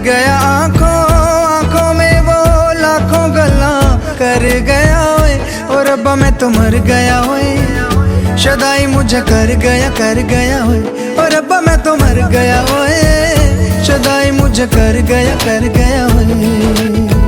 गया आंखों आंखों में वो लाखों गल्ला कर गया ओए, और रब्बा मैं तो मर गया ओए, शदाई मुझे कर गया ओए, और रब्बा मैं तो मर गया ओए, शदाई मुझे कर गया ओए।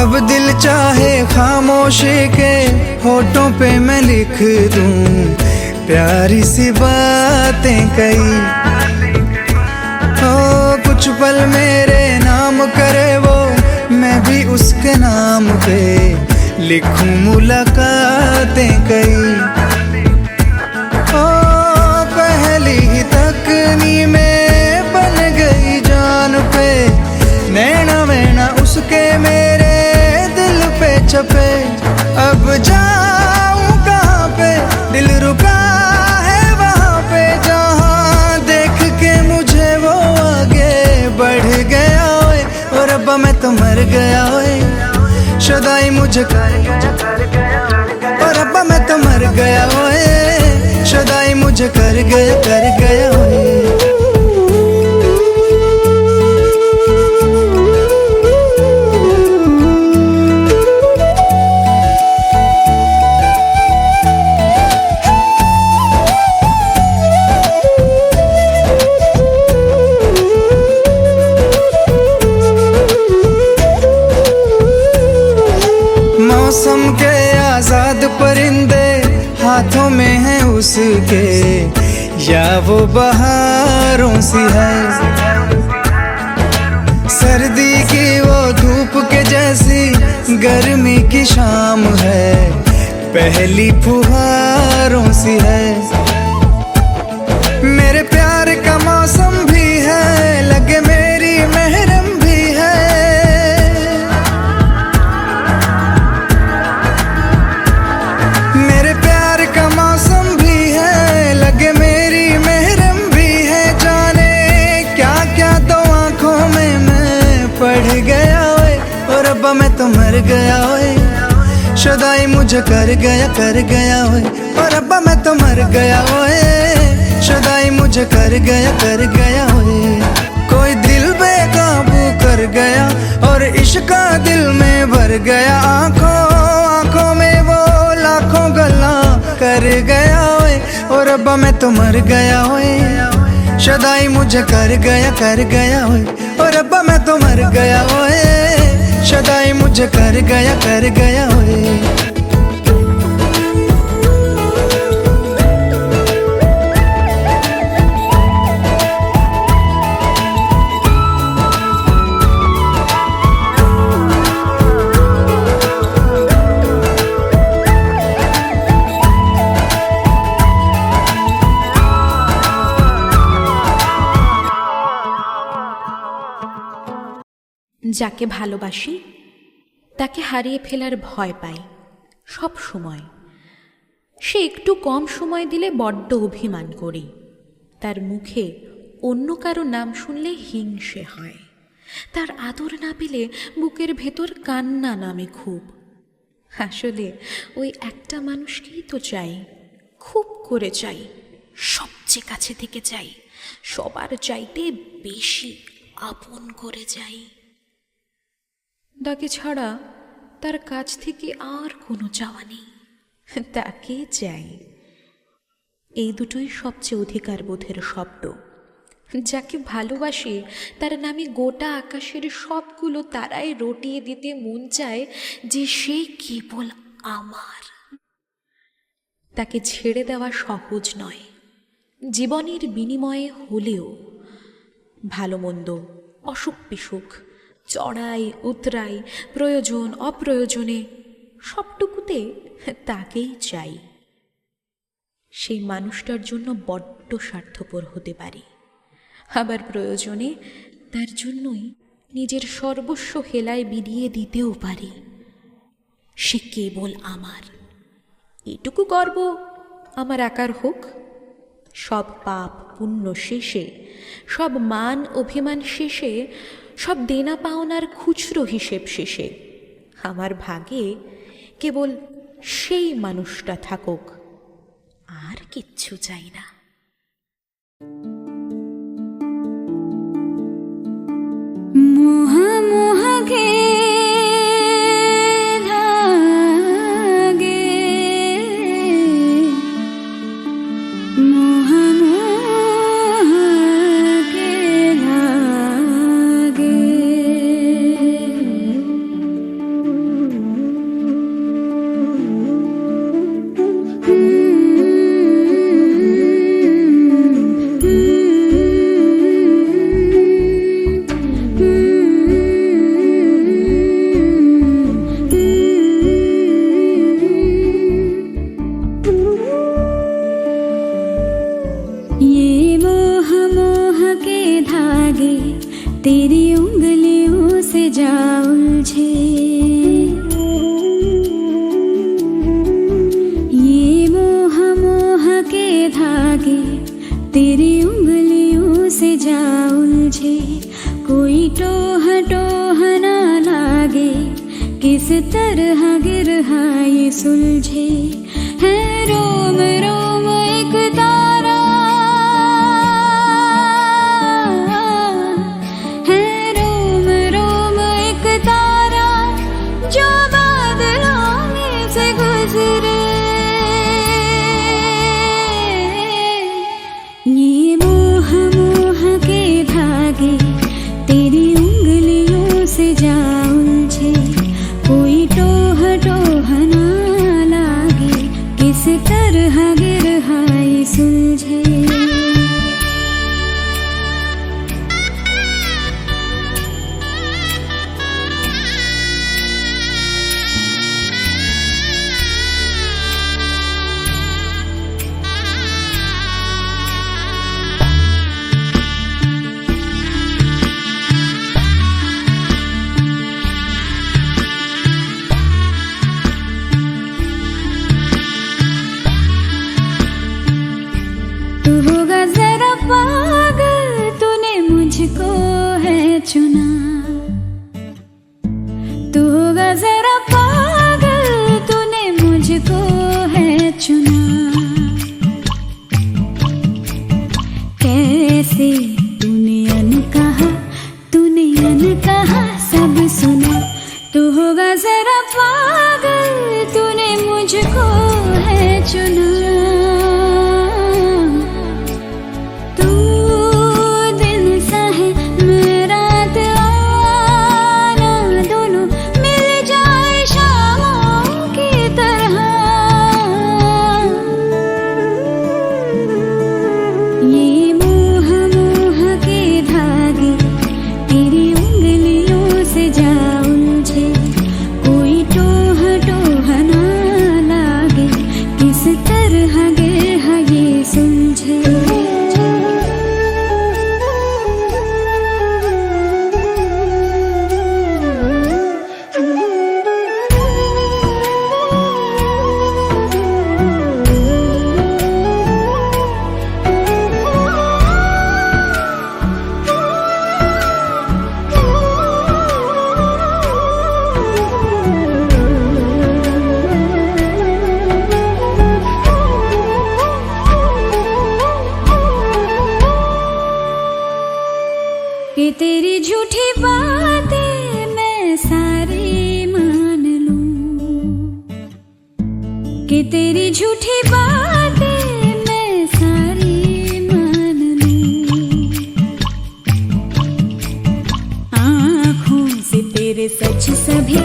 अब दिल चाहे खामोशी के होठों पे मैं लिख दूं प्यारी सी बातें कई, हो कुछ पल मेरे नाम करे वो, मैं भी उसके नाम पे लिखूं मुलाकातें कई। ओ पहली ही तकनी में बन गई जान पे, नैना वैना उसके मेरे पे छपे, अब जाऊं कहाँ पे, दिल रुका है वहाँ पे, जहाँ देख के मुझे वो आगे बढ़ गया ओए, और रब्बा मैं तो मर गया ओए, शदाई मुझे कर गया, और रब्बा मैं तो मर गया ओए, शदाई मुझे कर गया ओए। मौसम के आजाद परिंदे हाथों में हैं उसके, या वो बहारों सी है, सर्दी की वो धूप के जैसी गर्मी की शाम है, पहली फुहारों सी है, मेरे प्यार का मौसम भी है, लगे मेरी महरम भी है, मेरे प्यार का मौसम भी है, लगे मेरी महरम भी है, जाने क्या क्या तो आंखों में मैं पढ़ गया ओए, और रब्बा मैं तो मर गया ओए, शदाई मुझे कर गया ओए, और रब्बा मैं तो मर गया ओए, शदाई मुझे कर गया ओए। कोई दिल बेकाबू कर गया और इश्क का दिल में भर गया, आंखों आंखों में वो लाखों गल्ला कर गया ओए, और रब्बा मैं तो मर गया ओए, शदाई मुझे कर गया ओए, और रब्बा मैं तो मर गया ओए, शदाई मुझे कर गया ओए। যাকে ভালোবাসি তাকে হারিয়ে ফেলার ভয় পাই সব সময়, সে একটু কম সময় দিলে বড্ড অভিমান করি, তার মুখে অন্য কারো নাম শুনলে হিংসে হয়, তার আদর না পেলে বুকের ভেতর কান্না নামে খুব। আসলে ওই একটা মানুষকেই তো চাই, খুব করে চাই, সবচেয়ে কাছে থেকে চাই, সবার চাইতে বেশি আপন করে যাই। তাকে ছাড়া তার কাছ থেকে আর কোনো চাওয়া নেই, তাকে চাই। এই দুটোই সবচেয়ে অধিকার বোধের শব্দ। যাকে ভালোবাসি তার নামে গোটা আকাশের সবগুলো তারাই রটিয়ে দিতে মন চায় যে সে কেবল আমার। তাকে ছেড়ে দেওয়া সহজ নয়, জীবনের বিনিময়ে হলেও। ভালো মন্দ, অসুখ বিসুখ, চড়াই উতরাই, প্রয়োজন অপ্রয়োজনে সবটুকুতে তাকেই চাই। সেই মানুষটার জন্য বড্ড স্বার্থপর হতে পারি, আবার প্রয়োজনে তার জন্যই নিজের সর্বস্ব হেলায় বিলিয়ে দিতেও পারি। সে কেবল আমার, এটুকু গর্ব আমার একার হোক, সব পাপ পুণ্য শেষে, সব মান অভিমান শেষে, সব দেনা পাওনার খুচরো হিসেব শেষে আমার ভাগে কেবল সেই মানুষটা থাকুক, আর কিচ্ছু চাই না। মোহ মোহকে ধাগে, মোহ মোহকে ধাগে, तेरी उंगलियों से जा उलझे, ये मोह मोह के धागे तेरी उंगलियों से जा उलझे। कोई टोह टोह ना लागे, किस तरह गिरहा ये सुलझे। है रोम रोम एक तारा, जो बादलों में से गुजरे। ये मोह मोह के धागे तेरी उंगलियों से जा उलझे। कोई टोह टोह ना लागे, किस तरह गिरहा ये सुलझे। तू होगा जरा पागल, तूने मुझको है चुना। तू होगा जरा पागल, तूने मुझको है चुना। कैसे तूने अनकहा सब सुना। तू होगा जरा पागल, तूने मुझको है चुना। कि तेरी झूठी बातें मैं सारी मान लूं, कि तेरी झूठी बातें मैं सारी मान लूं। आँखों से तेरे सच सभी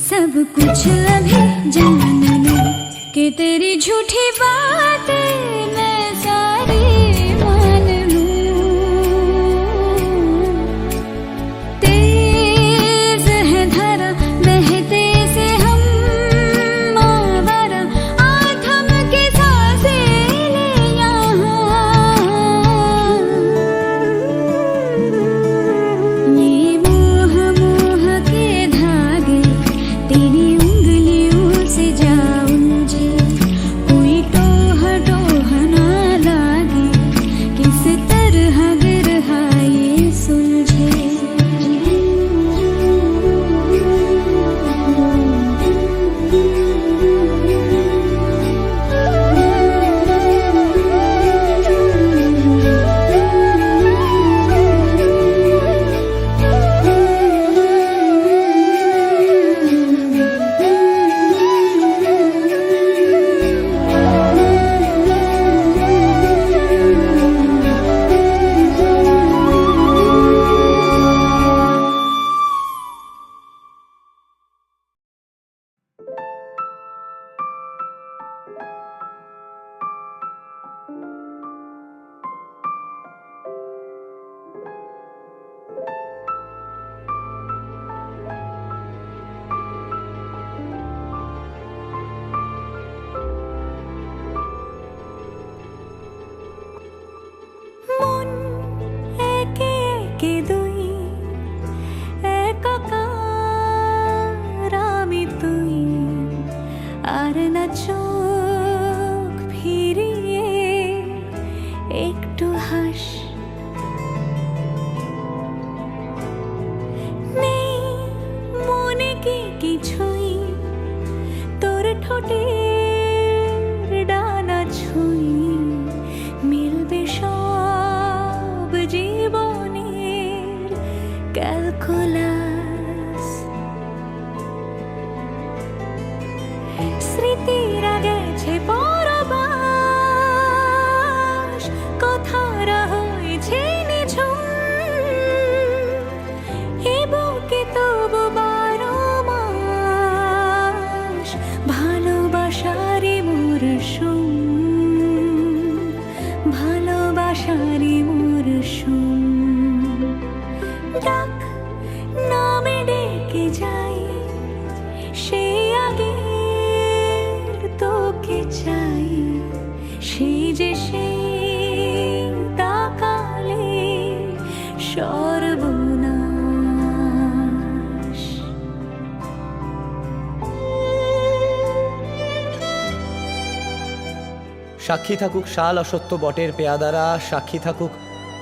सब कुछ अभी जान लूं, कि तेरी झूठी बातें मैं सारी मान लूं। तेरी उंगलियों से जा उलझे, कोई टोह ভালোবাসারই মরশুম। ডাক নামে ডেকে যাই, সেই আগের তোকে চাই, সেই যে সেই তাকালে সর্বনাশ। সাক্ষী থাকুক শাল অসত্য বটের পেয়াদারা, সাক্ষী থাকুক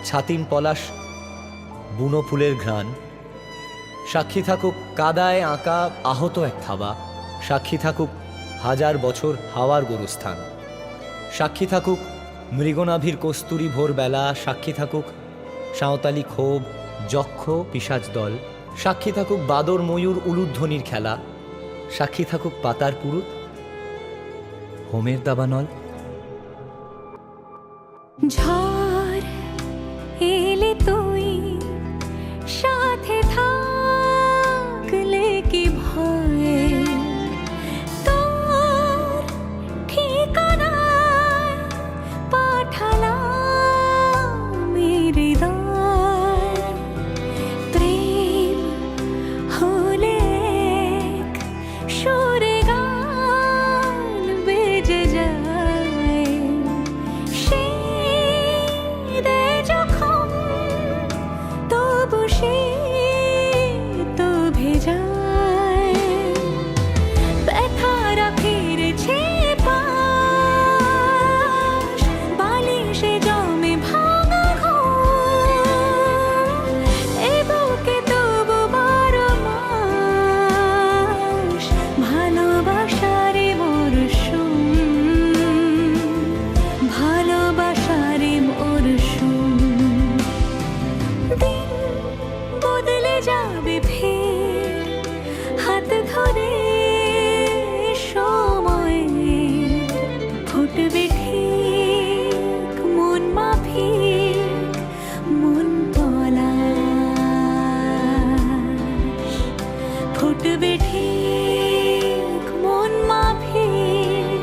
ছাতিম পলাশ বুনো ফুলের ঘ্রাণ, সাক্ষী থাকুক কাদায় আঁকা আহত এক থাবা, সাক্ষী থাকুক হাজার বছর হাওয়ার গোরস্থান, সাক্ষী থাকুক মৃগনাভির কস্তুরী ভোরবেলা, সাক্ষী থাকুক সাঁওতালি ক্ষোভ যক্ষ পিশাচ দল, সাক্ষী থাকুক বাদর ময়ূর উলুধ্বনির খেলা, সাক্ষী থাকুক পাতার পুরুত হোমের দাবানল। ঝড় এলে তুই সাথে থাকলে কি ভয়ে, তোর ঠিকানায় পাঠালাম হৃদয়। প্রেম হলে এক সুরে গান বেজে যায়, যখন তবু সে তো ভেজায়। ব্যথারা ফিরেছে পাশ, বালিশে জমে ভাঙা ঘুম, এ বুকে তবু 12 মাস ভালোবাসারে মরশুম, ভালোবাসারে মরশুম। দিন বদলে যাবে ফের হাত ধরে সময়, ফুটবে ঠিক মন মাফিক মন পলাশ, ফুটবে ঠিক মন মাফিক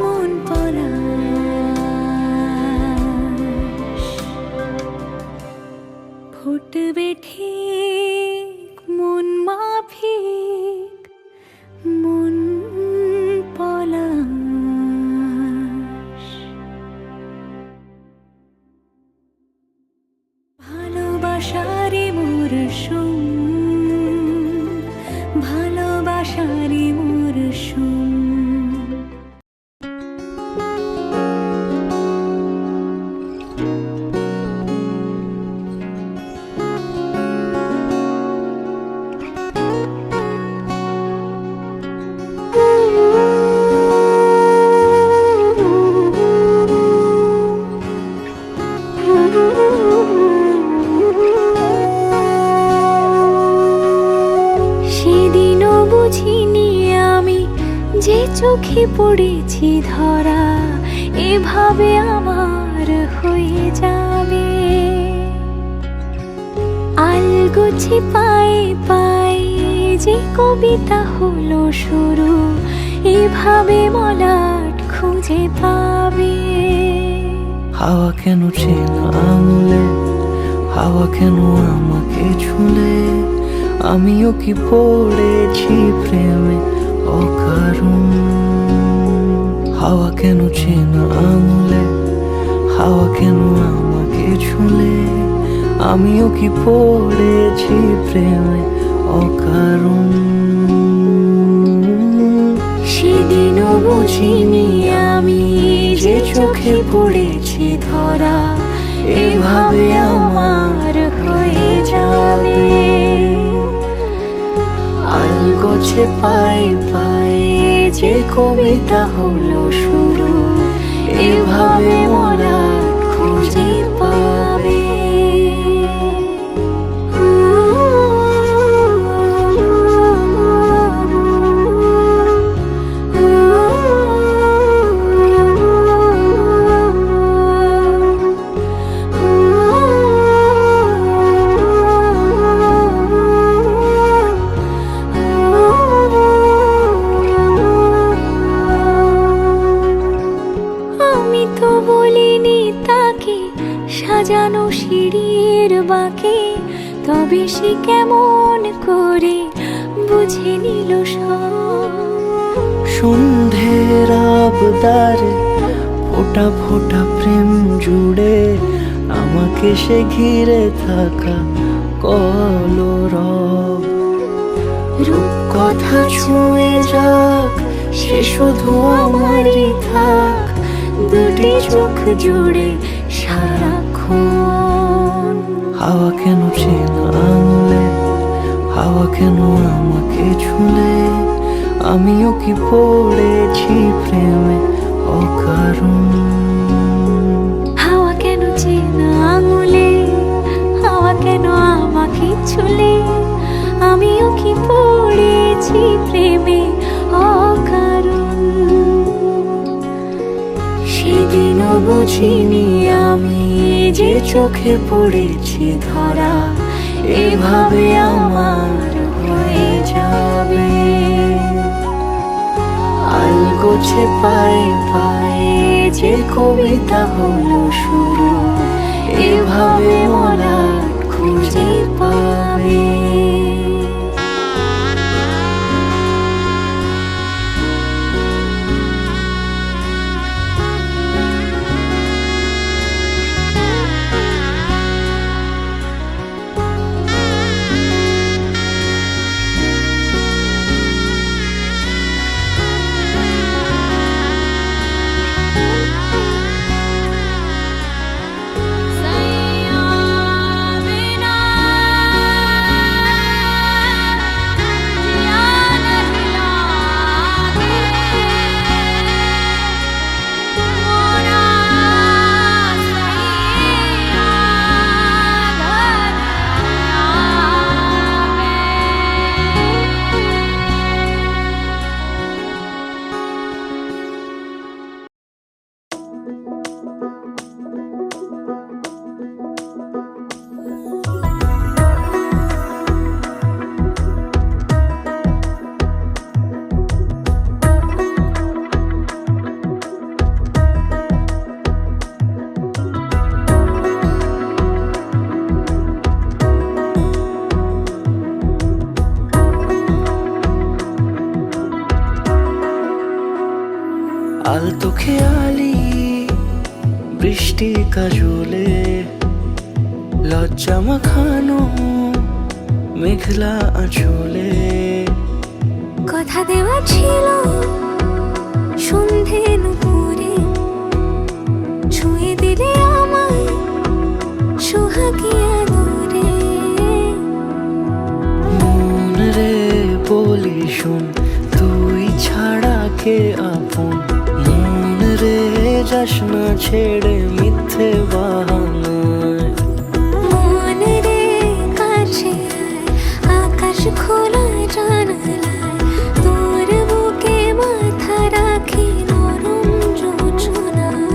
মন পলাশ, ফুটবে ঠিক মন মাফিক মন পলাশ। ভালোবাসারই মরশুম, ভালোবাসারই মরশুম। সেদিনও বুঝিনি আমি যে চোখে পড়েছি ধরা, এভাবে আমার হয়ে যাবে। আলগোছে পায়ে পায়ে যে কবিতা হলো শুরু, এভাবে মলাট খুঁজে পাবে। হাওয়া কেন চেনা আঙুলে, হাওয়া কেন আমাকে ছুলে, আমিও কি পড়েছি প্রেমে অকারণ। হাওয়া কেন চেনা আঙুলে, হাওয়া কেন আমাকে ছুলে, আমিও কি পড়েছি প্রেমে অকারণ। সেদিনও বুঝিনি আমি যে চোখে পড়েছি ধরা, এভাবে আমার হয়ে যাবে। আলগোছে পায়ে পায়ে যে কবিতা হলো শুরু, এভাবে মোরা খুঁজে পাবে। তবু দেখিনি তাকে সাজানো সিঁড়ির বাঁকে, তবে সে কেমন করে বুঝে নিল সব। সন্ধ্যের আবদারে ফোঁটা ফোঁটা প্রেম জুড়ে আমাকে সে ঘিরে থাকা কলরব। রূপকথা ছুঁয়ে যাক সে শুধু আমারই থাক, দুটি চোখ জুড়ে সারাক্ষণ। হাওয়া কেন চেনা আঙুলে, হাওয়া কেন আমাকে ছুলে, আমিও কি পড়েছি প্রেমে অকারণ। হাওয়া কেন চেনা আঙুলে, হাওয়া কেন আমাকে ছুলে, আমিও কি পড়েছি প্রেমে অকারণ। সেদিনও বুঝিনি আমি যে চোখে পড়েছি ধরা, এভাবে আমার হয়ে যাবে। আলগোছে পায়ে পায়ে যে কবিতা হলো শুরু, এভাবে মলাট খুঁজে পাবে। আলতো খেয়ালি বৃষ্টি কাজলে, লজ্জা মাখানো মেঘলা আঁচলে। কথা দেওয়া ছিল সন্ধে নুপুরে, ছুঁয়ে দিলে আমায় সোহাগী আদরে। মন রে বলি শোন, তুই ছাড়া কে আপন। মন রে যাস না ছেড়ে মিথ্যে বাহানায়। মন রে কাছে আয়, আকাশ খোলা জানালায়, তোর বুকে মাথা রাখি নরম যোছনায়।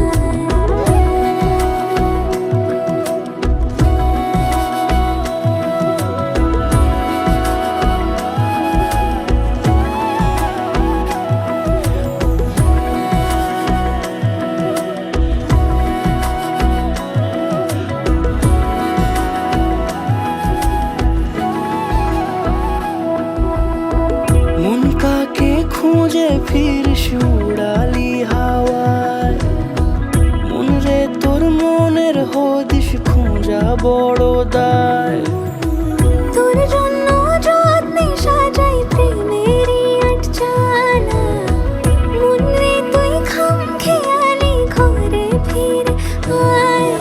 মন কাকে খুঁজে ফিরিস উড়ালি হাওয়ায়। মন রে তোর মনের হদিস খোঁজা বড় দায়। তোর জন্য যত্নে সাজাই প্রেমেরই আটচালা, মন রে তুই খামখেয়ালি ঘরে ফিরে আয়।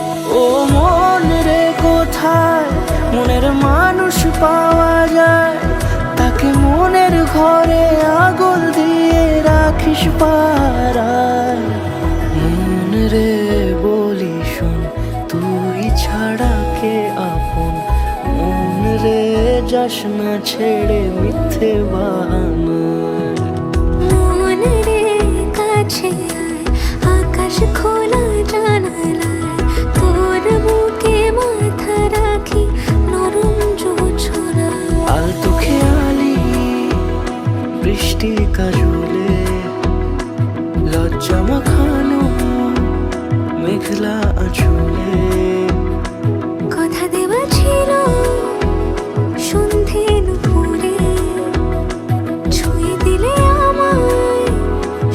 ও মন রে কোথায় মনের মানুষ পাওয়া যায়, তাকে মনের ঘরে আগল দিয়ে রাখিস পাড়ায়। মন রে বলি শোন, তুই ছাড়া কে আপন। মন রে যাস না ছেড়ে মিথ্যে বাহানায়। মন রে কাছে আয়, আকাশ খোলা জানালায়, তোর বুকে মাথা রাখি নরম যোছনায়। আলতো খেয়ালি বৃষ্টি কাজলে, লজ্জা মাখানো মেঘলা আঁচলে। কথা দেওয়া ছিল সন্ধে দুপুরে, ছুঁয়ে দিলে আমায়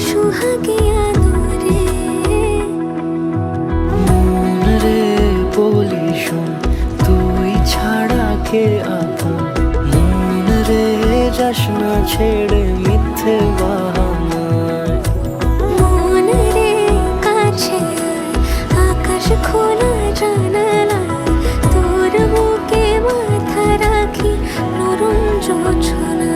সুহাগে আদরে। মন রে বলি শোন, তুই ছাড়া কে আপন? মন রে যাস না ছেড়ে মিথ্যে বাহানায়। মন রে কাছে আয়, আকাশ খোলা জানালায়, তোর বুকে মাথা রাখি নরম জোছনা।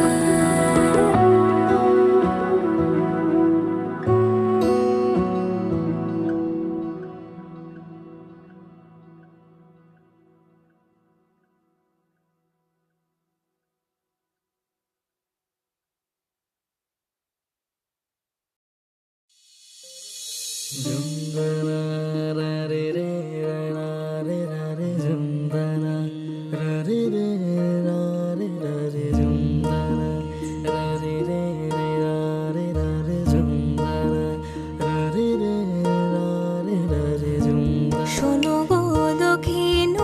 শোনো গো দক্ষিণ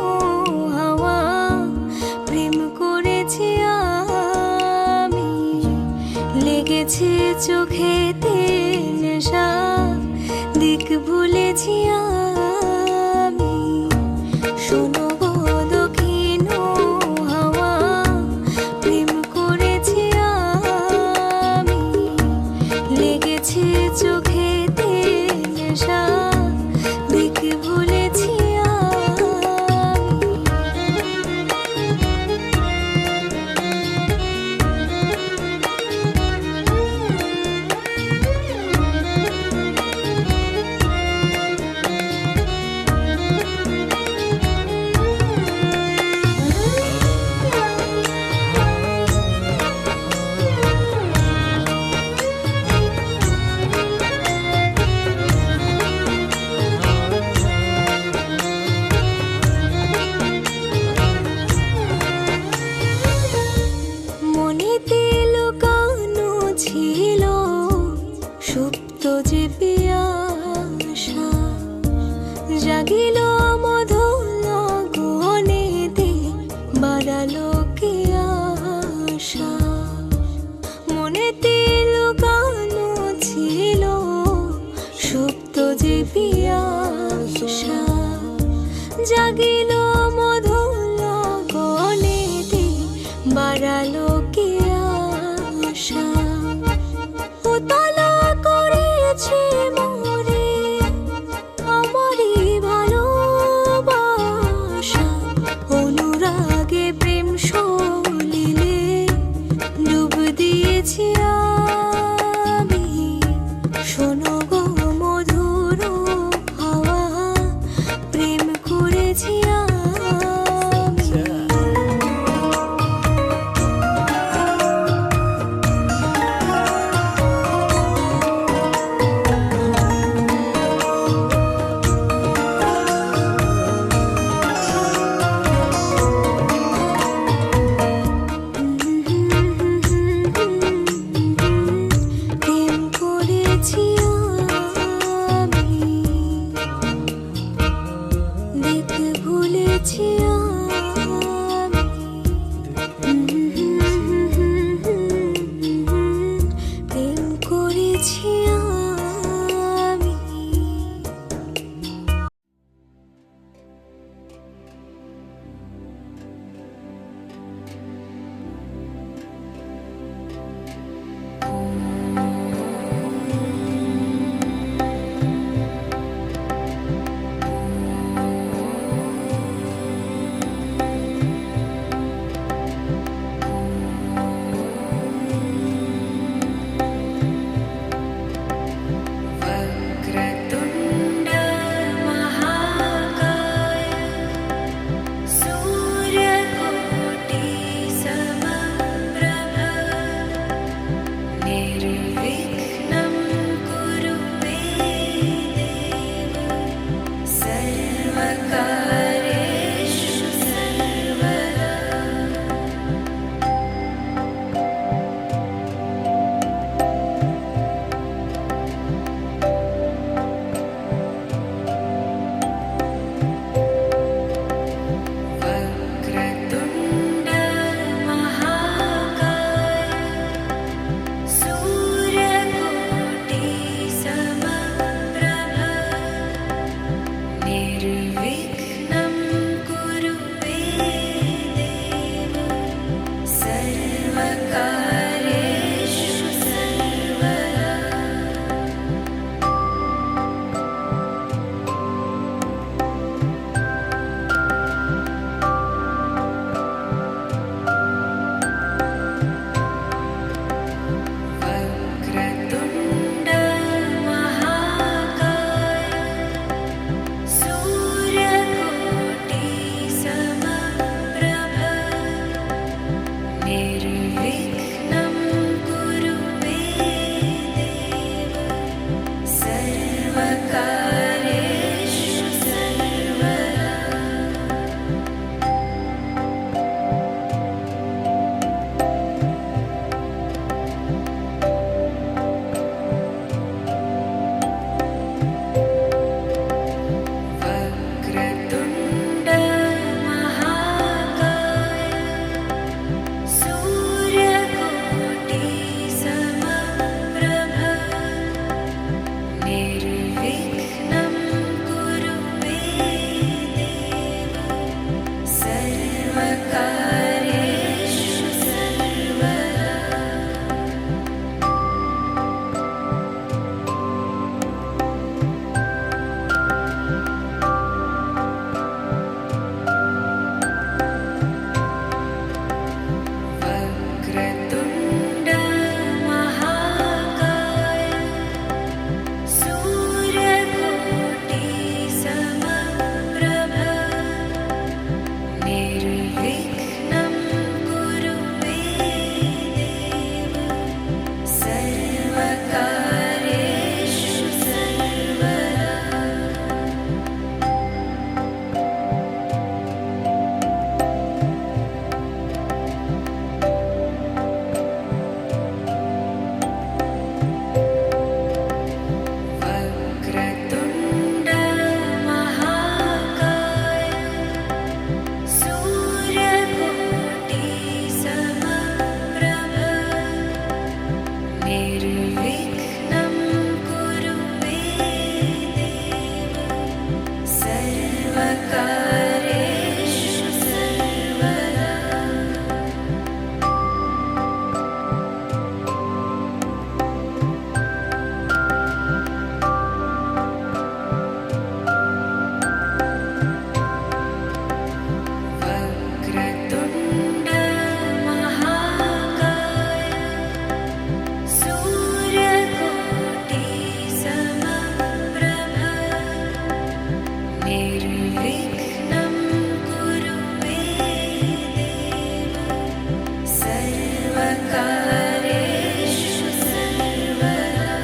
হাওয়া, প্রেম করেছি আমি, লেগেছে চোখেতে নেশা, দিক ভুলেছি আমি। শোনো গো দক্ষিণ হাওয়া, প্রেম করেছি আমি, লেগেছে চোখেতে নেশা, দিক ভুলেছি আমি। মনেতে লুকানো ছিল সুপ্ত যে পিয়াসা, জাগিল মধুর গহনেতে, বাড়ালো কি আশা। মনেতে লুকানো ছিল সুপ্ত যে পিয়াসা, জাগিল মধুর গহনেতে, বাড়ালো কি আশা। উতলা করেছে মোরে আমারই ভালোবাসা, অনুরাগে প্রেম সলিলে ডুব দিয়েছি আমি। শোনো গো মধুর হাওয়া, প্রেম করেছি আমি। প্রেম করেছি আমি, দিক ভুলেছি আমি। প্রেম করেছি আমি। वक्रतुण्ड महाकाय, सूर्यकोटि समप्रभ, निर्विघ्नं कुरु मे देव, सर्वकार्येषु सर्वदा। निर्विघ्नं कुरु मे देव सर्वकार्येषु सर्वदा। वक्रतुण्ड महाकाय सूर्यकोटि समप्रभ निर्विघ्नं कुरु मे देव सर्वकार्येषु सर्वदा। वक्रतुण्ड महाकाय सूर्यकोटि समप्रभ निर्विघ्नं कुरु मे देव सर्वकार्येषु सर्वदा। वक्रतुण्ड महाकाय सूर्यकोटि समप्रभ निर्विघ्नं कुरु मे देव सर्वकार्येषु सर्वदा। वक्रतुण्ड महाकाय सूर्यकोटि समप्रभ निर्विघ्नं कुरु मे देव सर्वकार्येषु सर्वदा। वक्रतुण्ड महाकाय सूर्यकोटि समप्रभ निर्विघ्नं कुरु मे देव सर्वकार्येषु सर्वदा।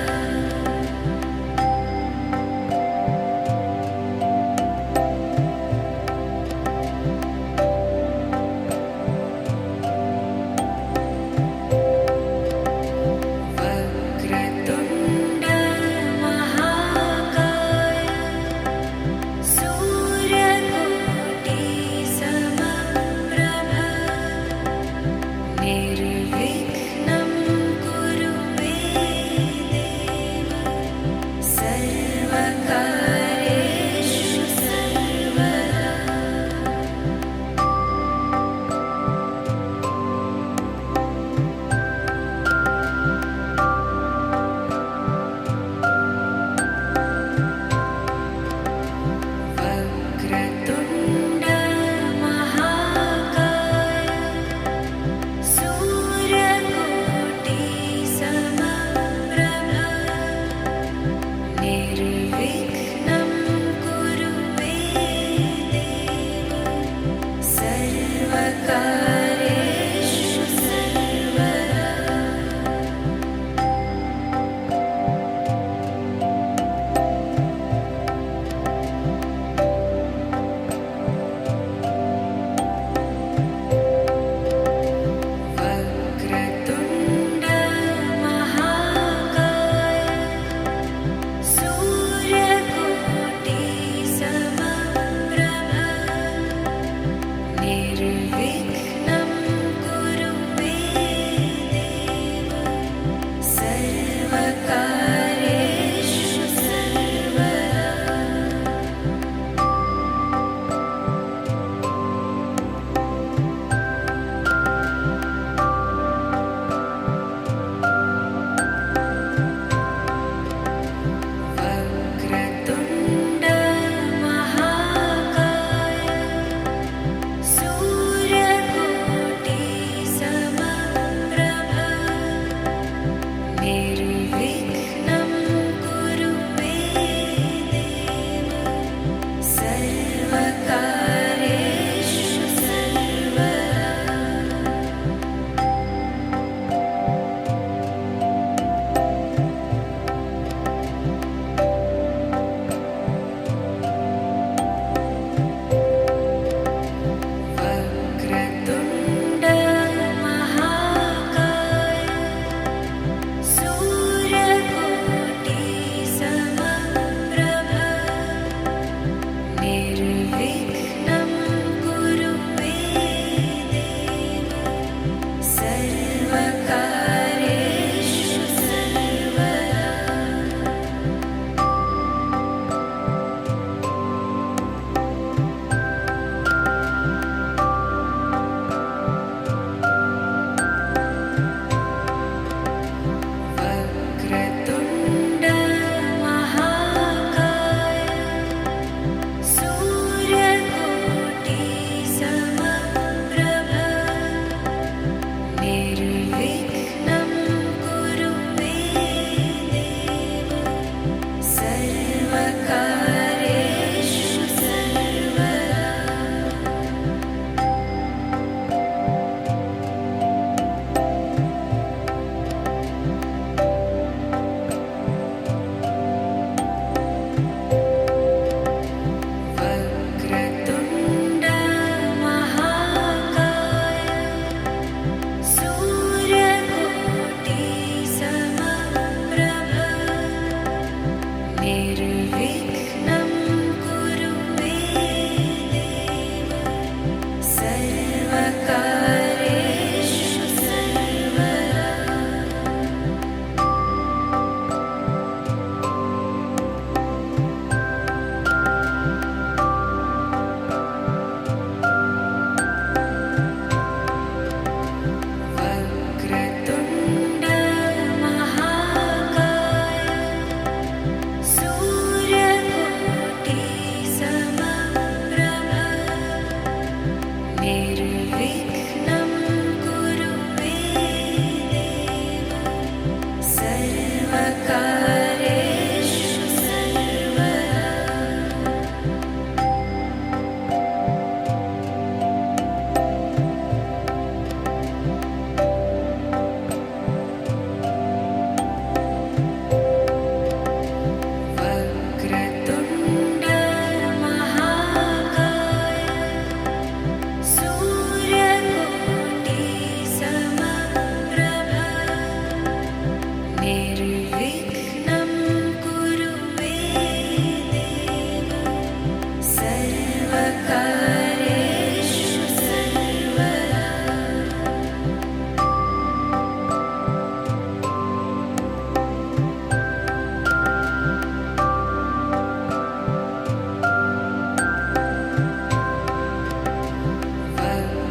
सर्वकारेषु सर्वदा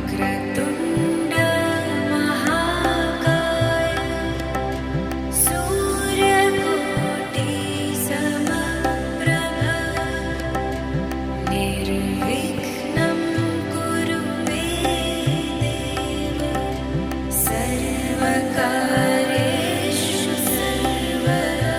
वक्रतुण्ड महाकाय सूर्यकोटि समप्रभ निर्विघ्नं कुरु मे देव सर्वकारेषु सर्वदा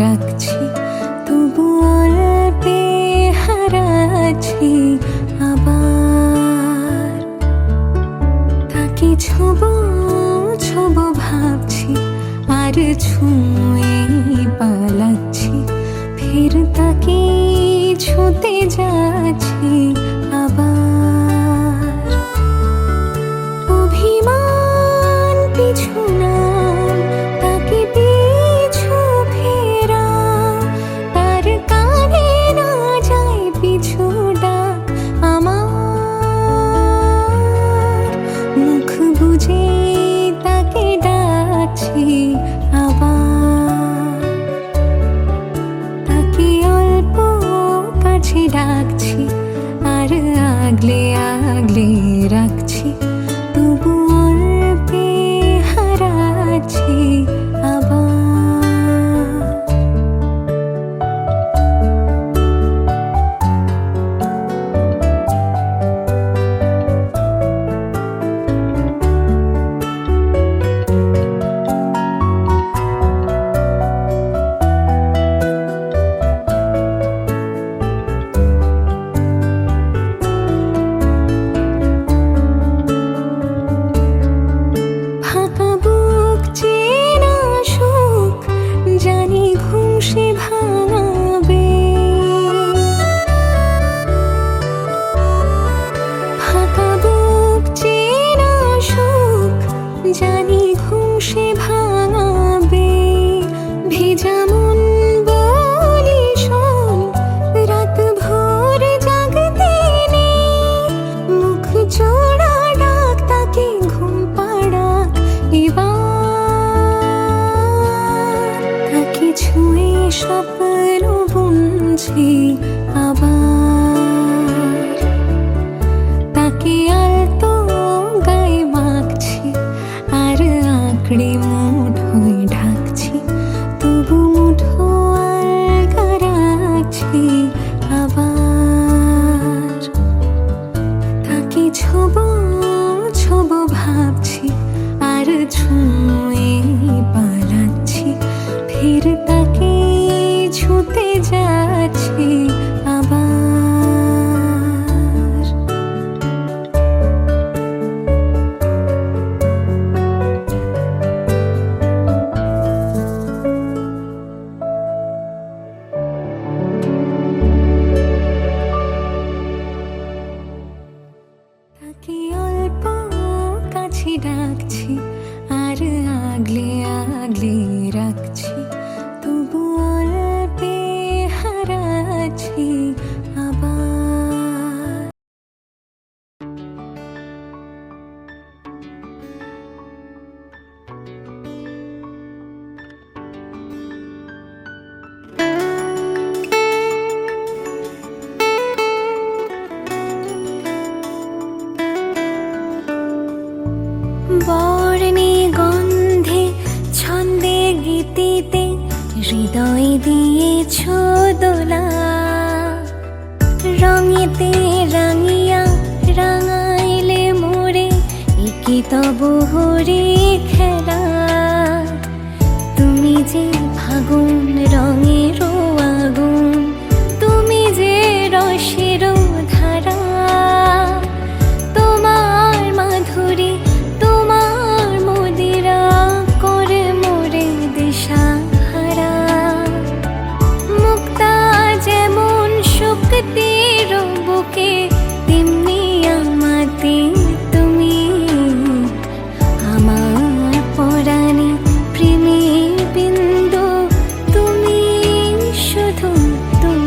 রাখছি তবু অল্পে হারাচ্ছি আবার তাকে ছোবো ছোবো ভাবছি আর আর ছুঁয়ে পালাচ্ছি, ফের তাকে ছুঁতে যাচ্ছি আবার। অভিমান পিছু নাম, তাকে পিছু ফেরা, তার কানে না যায় পিছু ডাক আমার। মুখ বুঝে তাকে ডাকছি আবার, তাকে অল্প কাছে ডাকছি আর আগলে আগলে রাখছি, তবু অল্পে হারাচ্ছি আবার। ফাঁকা বুক চেনা সুখ জানি ঘুম সে ভাঙাবে, ফাঁকা বুক চেনা সুখ জানি ঘুম সে ভাঙাবে। ভেজা মন বলি শোন, রাত ভোর জাগতে নেই, মুখ জোড়া ডাক তাকে ঘুম পাড়াক এবার। তাকে ছুঁয়ে স্বপ্ন বুনছি আবার, তাকে আলতো গায়ে মাখছি আর আঁকড়ে মুঠোয় ঢাকছি, তবু মুঠো আলগা রাখছি আবার। তাকে ছোবো ছোবো ভাবছি আর ছুঁয়ে পালাচ্ছি, ফের তাকে ছুঁতে যাচ্ছি আবার। তাকে অল্প কাছে ডাকছি আর আগলে আগলে রাখছি, তবু অল্পে হারাচ্ছি আবার। বর্ণে গন্ধে ছন্দে গীতিতে হৃদয় দিয়েছ দোলা, রঙেতে রাঙিয়া রাঙাইলে মোরে একি তব হরে খেলা। তুমি যে ফাগুন রঙের আগুন, তুমি যে রসের ধারা, তোমার মাধুরী তোমার মদিরা করে মোরে দিশাহারা। মুক্তা যেমন শক্তির বুকে, তেমনি আমাতে তুমি, আমার পরাণে প্রেমের বিন্দু তুমি, শুধু তুমি।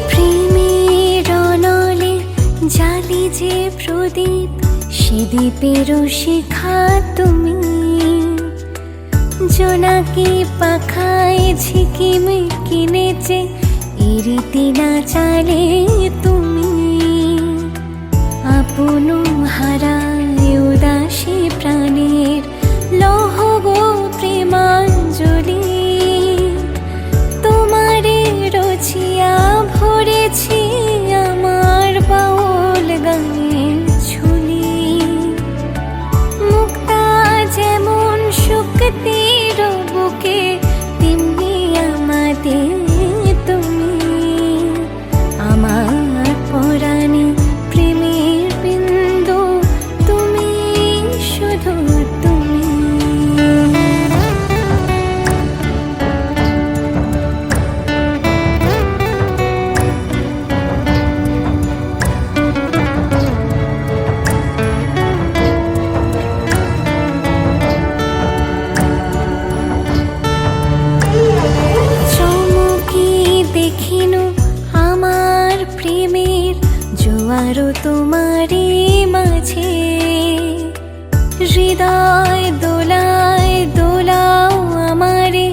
প্রেমের অনলে জালি যে প্রদীপ, সে দ্বীপের শিখা তুমি। জোনাকি পাখায় ঝিকিম কিনেছে এরিতি না চালে তুমি। আপন হারায় উদাসী প্রাণের লহব প্রেমাঞ্জলি, তোমারে রচিয়া ভরেছি আমার বাউল গানের ঝুলি। আমারও তোমারই মাঝে হৃদয় দোলায় দোলাও আমারে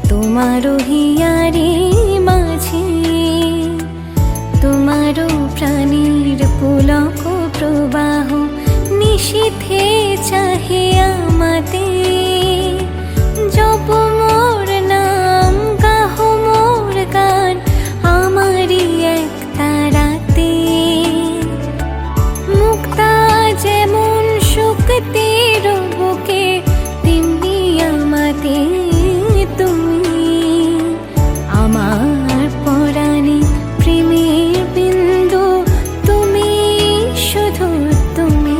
তোমারও হিয়ারে মাঝে তোমারও প্রাণীর পুলক প্রবাহ নিশীথে চাহে আমাতে জপ মোর নাম গাহ মোর গান আমারি এক তারাতে মুক্তা যেমন শক্তির বুকে তেমনি আমাতে তুমি আমার পরাণে প্রেমের বিন্দু তুমি শুধু তুমি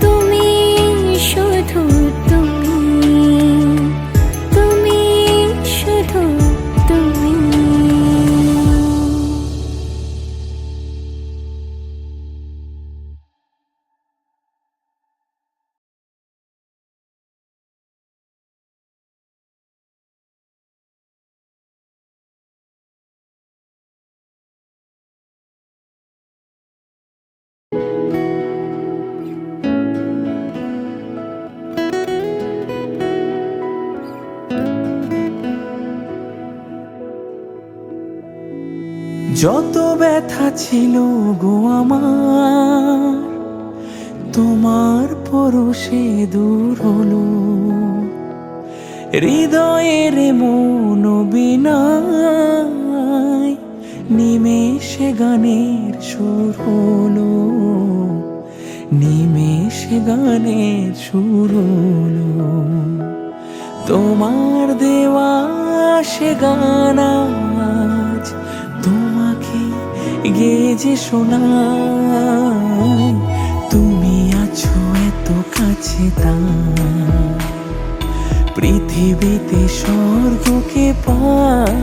তুমি শুধু তুমি তুমি শুধু তুমি যত ব্যথা ছিল গো আমার তোমার পরশে দূর হলো হৃদয়ের মন বিনায় নিমেষে গানের সুর হলো নিমেষে গানের সুর হলো তোমার দেওয়া সে গান আজ তোমাকে গেয়ে যে শোনাই তুমি আছো এত কাছে তাই পৃথিবীতে স্বর্গকে পাই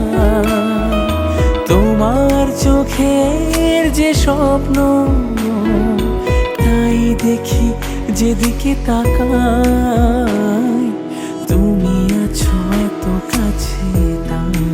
তোমার চোখের যে স্বপ্ন তাই দেখি যেদিকে তাকাই তুমি আছো এত কাছে তাই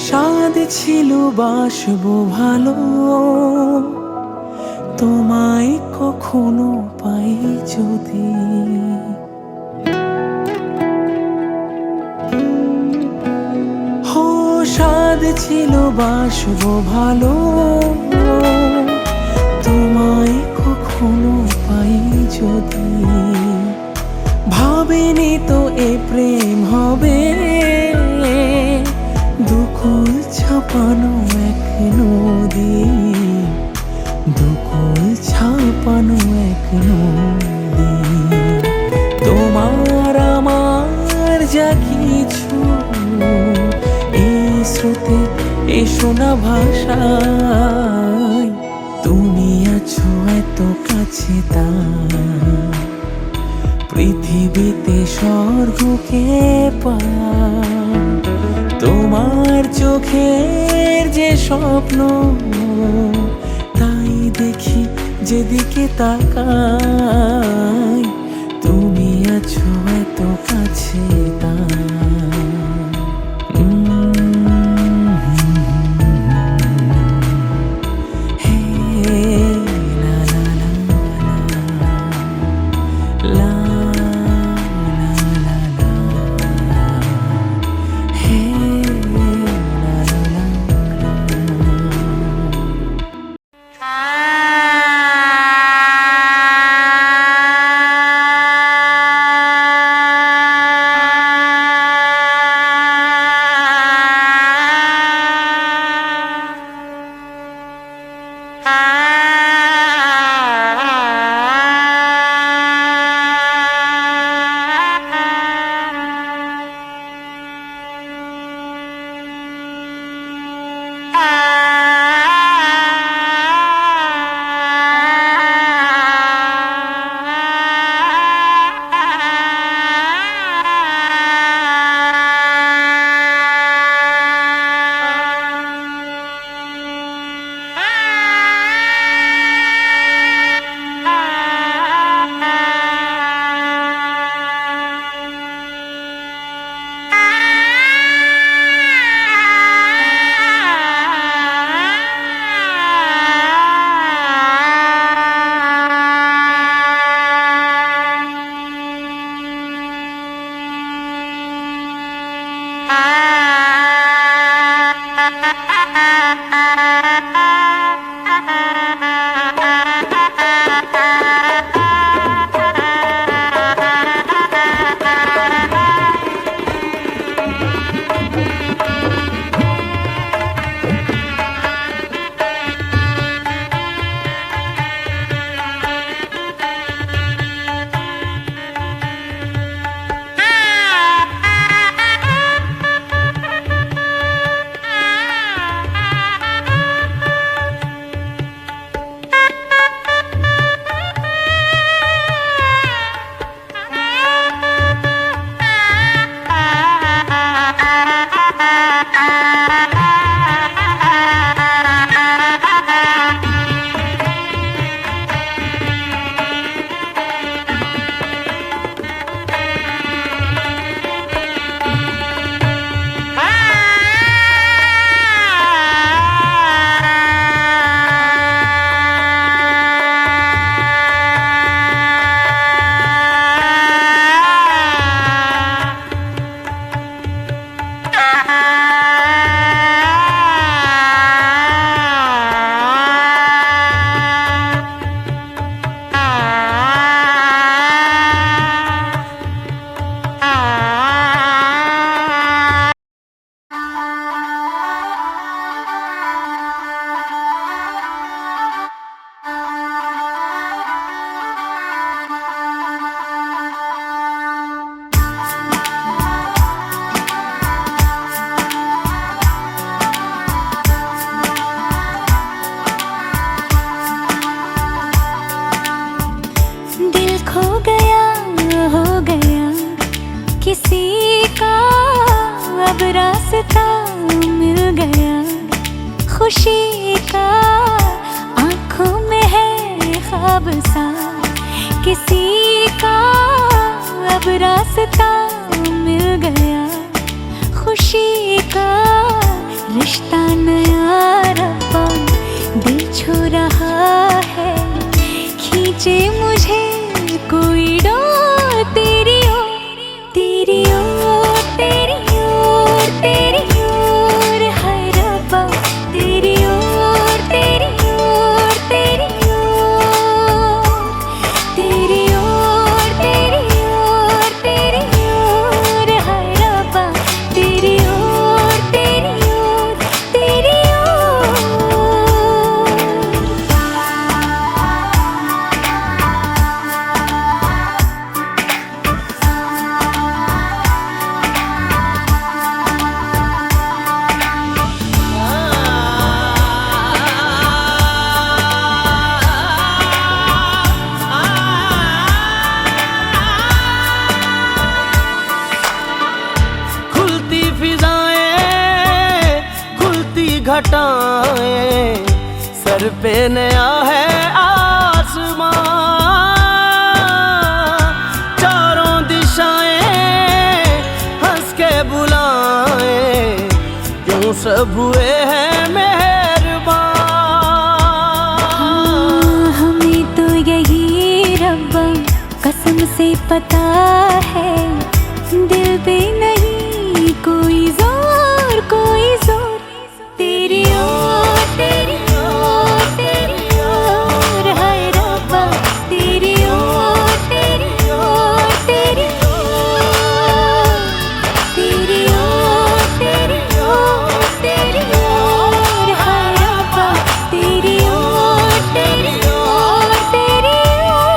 স্বাদ ছিল বাসবো ভালো তোমায় কখনো পাই যদি হো স্বাদ ছিল বাসবো ভালো তোমায় কখনো পাই যদি ভাবিনি তো এ প্রেম হবে দুকুল ছাপানো এক নদী দুকুল ছাপানো এক নদী তোমার আমার যা কিছু এই স্রোতে এই শোনা ভাষায় তুমি আছো এত কাছে তাই পৃথিবীতে স্বর্গকে পাই তোমার চোখের যে স্বপ্ন তাই দেখি যেদিকে তাকাই তুমি আছো এত কাছে তাই হে লা লা লা লা লা লা হে লা লা লা खुशी का आंखों में है ख्वाब सा, किसी का अब रास्ता मिल गया। खुशी का रिश्ता नया रब्बा दिल छू रहा है, खींचे मुझे कोई डोर तेरी ओर, तेरी ओर, तेरी ओर, तेरी ओर है रब्बा, तेरी ओर, तेरी ओर, तेरी ओर, तेरी ओर, तेरी ओर, तेरी ओर है रब्बा, तेरी ओर, तेरी ओर, तेरी ओर। खुलती फिजाएं, खुलती घटाएं, सर पे नया है आसमां, चारों दिशाएं हंस के बुलाएं, यूं सब हुए हैं मेहरबान। हमें तो यही रब्बा कसम से पता है, दिल पे नहीं कोई जोर, कोई जोर, तेरी ओर, तेरी ओर, तेरी ओर है रब्बा, तेरी ओर, तेरी ओर, तेरी ओर, तेरी ओर, तेरी ओर, तेरी ओर है रब्बा, तेरी ओर, तेरी ओर, तेरी ओर।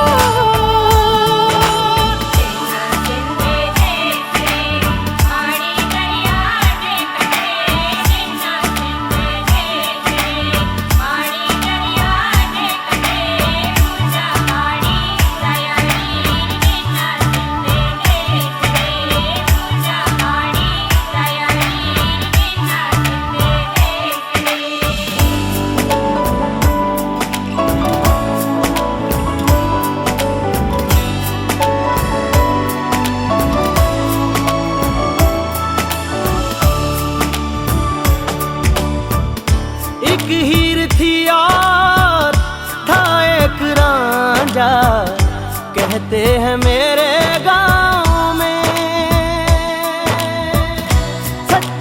एक हीर थी और था एक रांझा, कहते हैं मेरे गांव में, सच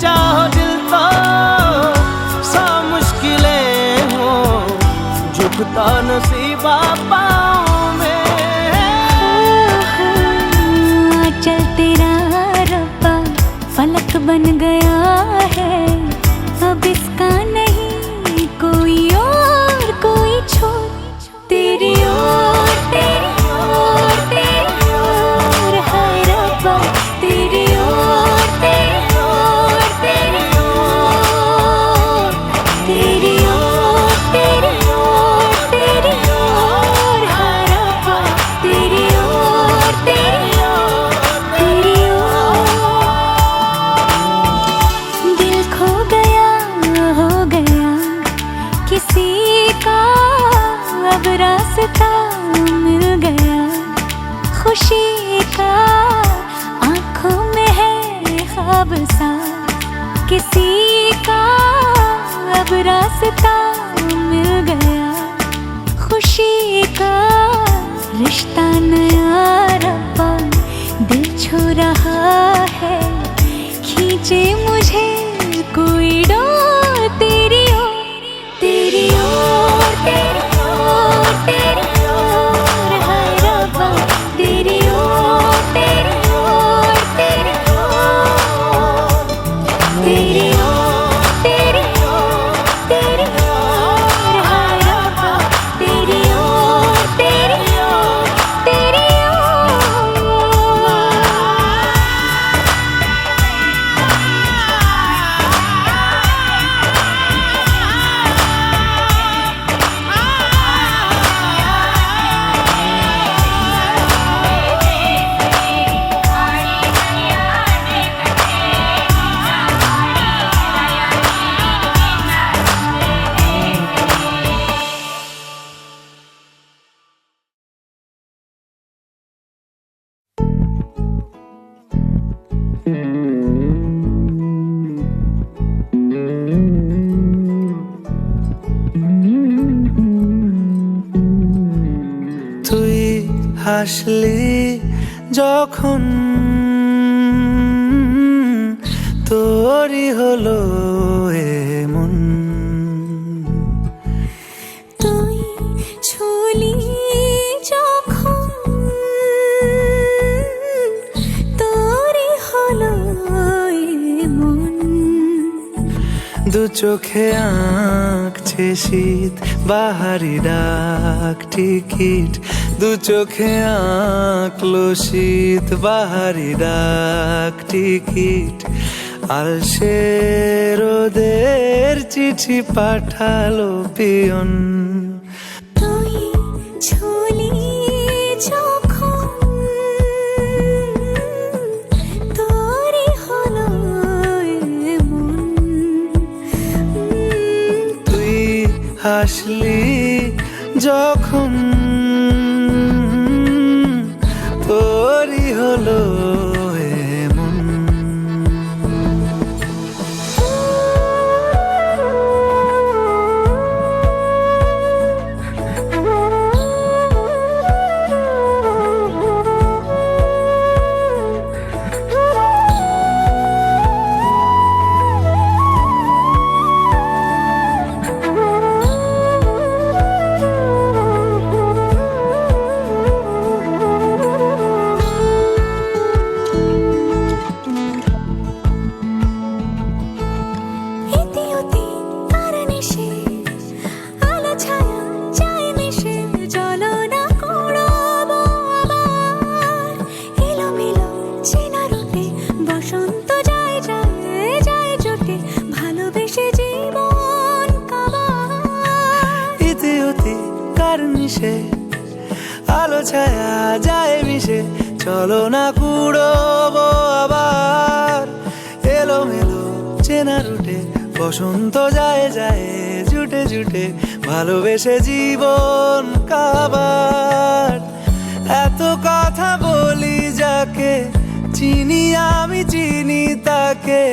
नसीबा पाँव में। चल तेरा रब्बा फलक बन गया है, अब इसका नहीं कोई और कोई छोर। तेरी ओर तेरी ओर तेरी ओर है रब्बा, तेरी ओर तेरी ओर तेरी ओर, तेरी ओर तेरी ओर तेरी ओर है रब्बा, तेरी ओर तेरी ओर तेरी ओर। दिल खो गया हो गया किसी का, अब रास्ता मिल गया खुशी का। आँखों में है ख्वाब सा किसी का, अब रास्ता मिल गया खुशी का। रिश्ता नया रब्बा दिल छू रहा है, खींचे मुझे कोई डोर। तेरी ओर तेरी ओर तेरी ओर तेरी ओर है रब्बा, तेरी ओर तेरी ओर तेरी ओर, तेरी ओर तेरी ओर तेरी ओर है रब्बा, तेरी ओर तेरी ओर तेरी তুই হাসলি যখন তোরই হলো এমন, তুই ছুলি যখন তোরই হলো এমন। দু চোখে আঁকছে শীত বাহারি ডাক টিকিট, দু চোখে আঁকলো শীত বাহারি ডাক টিকিট। আলসে রোদের চিঠি পাঠালো পিয়ন, তুই ছুলি যখন তোরই হলো এমন। তুই হাসলি যখন তোরই হলো এমন। আলো ছায়া যায় মিশে, চলো না কুড়োবো আবার। এলোমেলো চেনা রুটে বসন্ত যায় যায় জুটে জুটে, ভালোবেসে জীবন কাবার। এত কথা বলি যাকে চিনি আমি চিনি তাকে,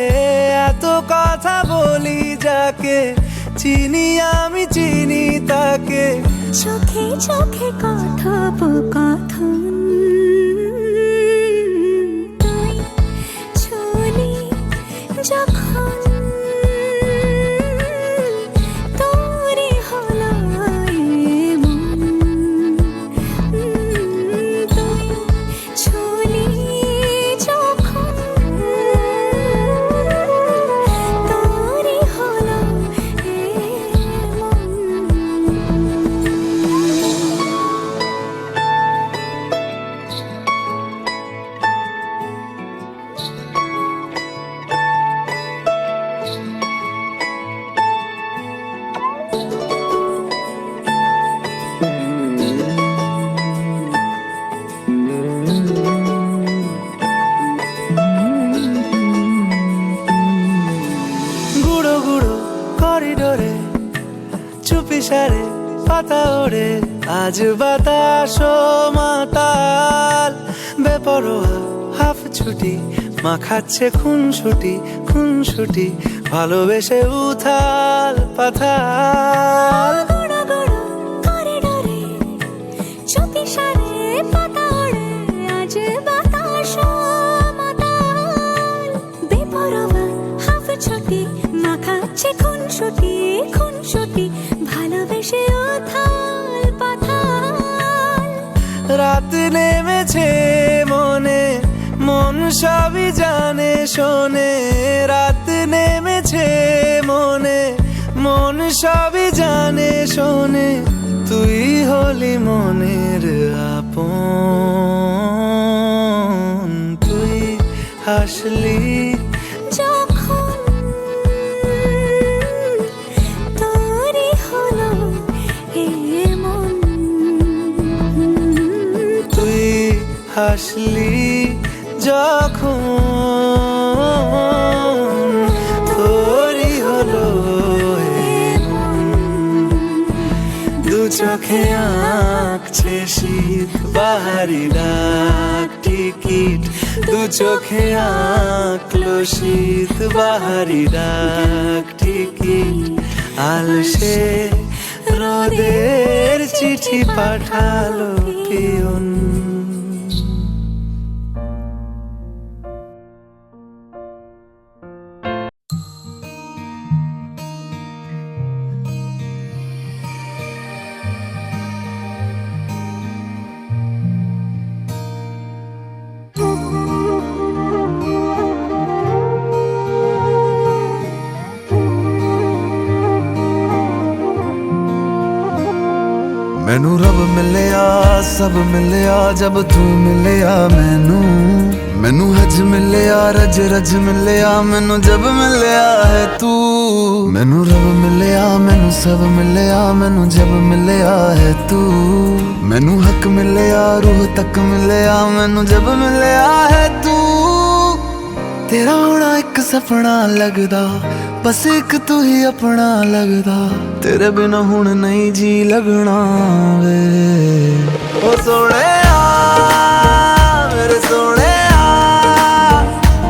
এত কথা বলি যাকে চিনি আমি চিনি তাকে। চোখে চোখে কথোপকথন, তুই ছুলি যখন তোরই হলো করিডোরে চুপি সারে পাতা ওড়ে, আজ বাতাস মাতাল বেপরোয়া হাফ ছুটি, মাখাচ্ছে খুনসুটি খুনসুটি, ভালোবেসে উথাল পাথাল। গোড়া গোড়া করিডোরে চুপি সারে পাতা ওড়ে, আজ বাতাস মাতাল বেপরোয়া হাফ ছুটি, মাখাচ্ছে খুনসুটি খুনসুটি, ভালোবেসে উথাল পাথাল। রাত নেমেছে মনে, মন সবই জানে শোনে, রাত নেমেছে মনে, মন সবই জানে শোনে, তুই হলি মনের আপন, তুই হাসলি যখন তোরই হলো এমন, তুই হাসলি যখন তোরই হলো এমন। দু চোখে আঁকছে শীত বাহারি ডাক টিকিট, দু চোখে আঁকলো শীত বাহারি ডাক টিকিট, আলসে রোদের চিঠি পাঠালো পিয়ন। मैनू रब मिलिया सब मिलिया जब तू मिलिया मैनू, मैनू हज मिलिया रज रज मिलिया मैनू जब मिलिया है तू। मैनू रब मिलिया मैनू सब मिलिया मैनू जब मिलिया है तू। मैनू हक मिलिया रूह तक मिलिया मैनू जब मिलिया है तू। तेरा होना एक सपना लगदा, बस एक तू ही अपना लगदा, तेरे बिना हुण नहीं जी लगना वे। ओ सोहणिया मेरे सोहणिया,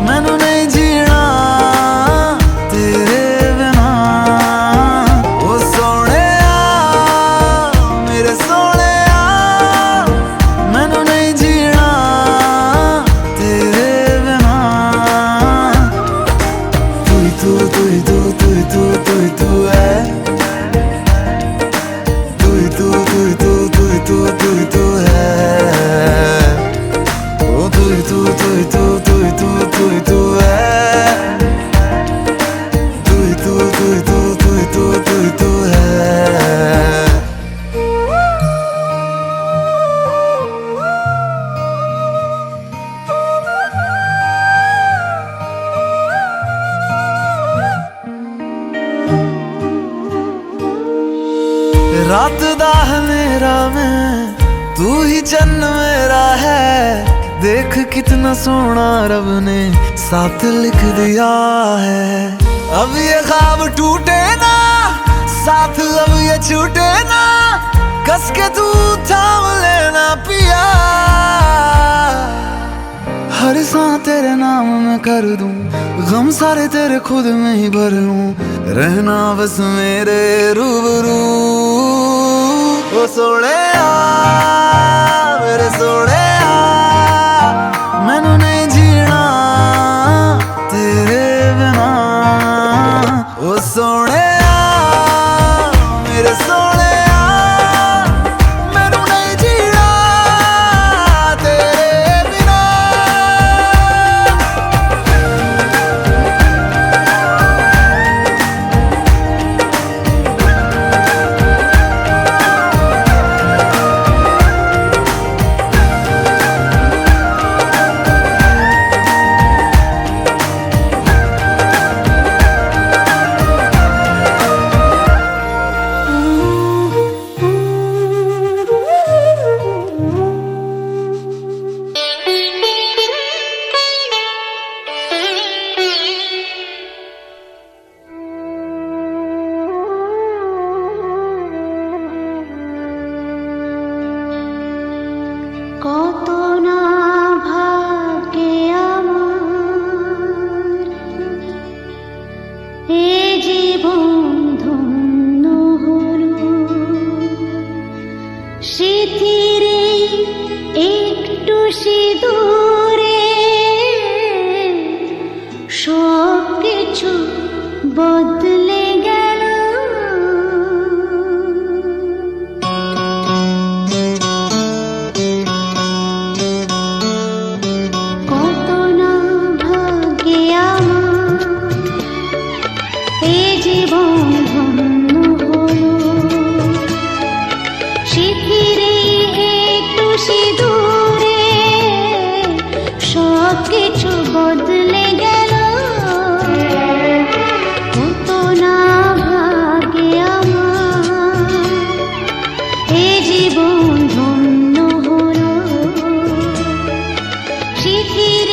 मैनू नहीं जीना तेरे बिना। ओ सोहणिया मेरे सोहणिया, मैनू नहीं जीना तेरे बिना। तू ही तू तू ही तू तू ही तू तू ही तू है, तू ही तू तू ही तू तू ही तू तू ही तू है। ओ तू ही तू तू ही तू तू ही तू तू ही तू है, तू ही तू तू ही तू तू ही तू तू ही तू है। रात दा मेरा मैं, तू ही चन्न मेरा है। देख कितना सोना रब ने साथ लिख दिया है। अब ये ख्वाब टूटे ना साथ, अब ये छूटे ना, कस के तू थाम लेना पिया। हर सांस तेरे नाम में कर दूं, गम सारे तेरे खुद में ही भर लूं, रहना बस मेरे रूबरू। ओ सोहणिया मेरे सोहणिया, मैनू नहीं जीना तेरे बिना। ओ सोहणिया मेरे सोहणिया, मैनू नहीं जीना तेरे बिना। এ জীবন ধন্য হলো স্মৃতির একটু সিঁদুরে সব কিছু বদলে গেল। কত না ভাগ্যে আমার এ জীবন ধন্য হলো স্মৃতির একটু সিঁদুরে সব কিছু বদলে গেল। কত না ভাগ্যে আমার এ জীবন ধন্য হলো স্মৃতির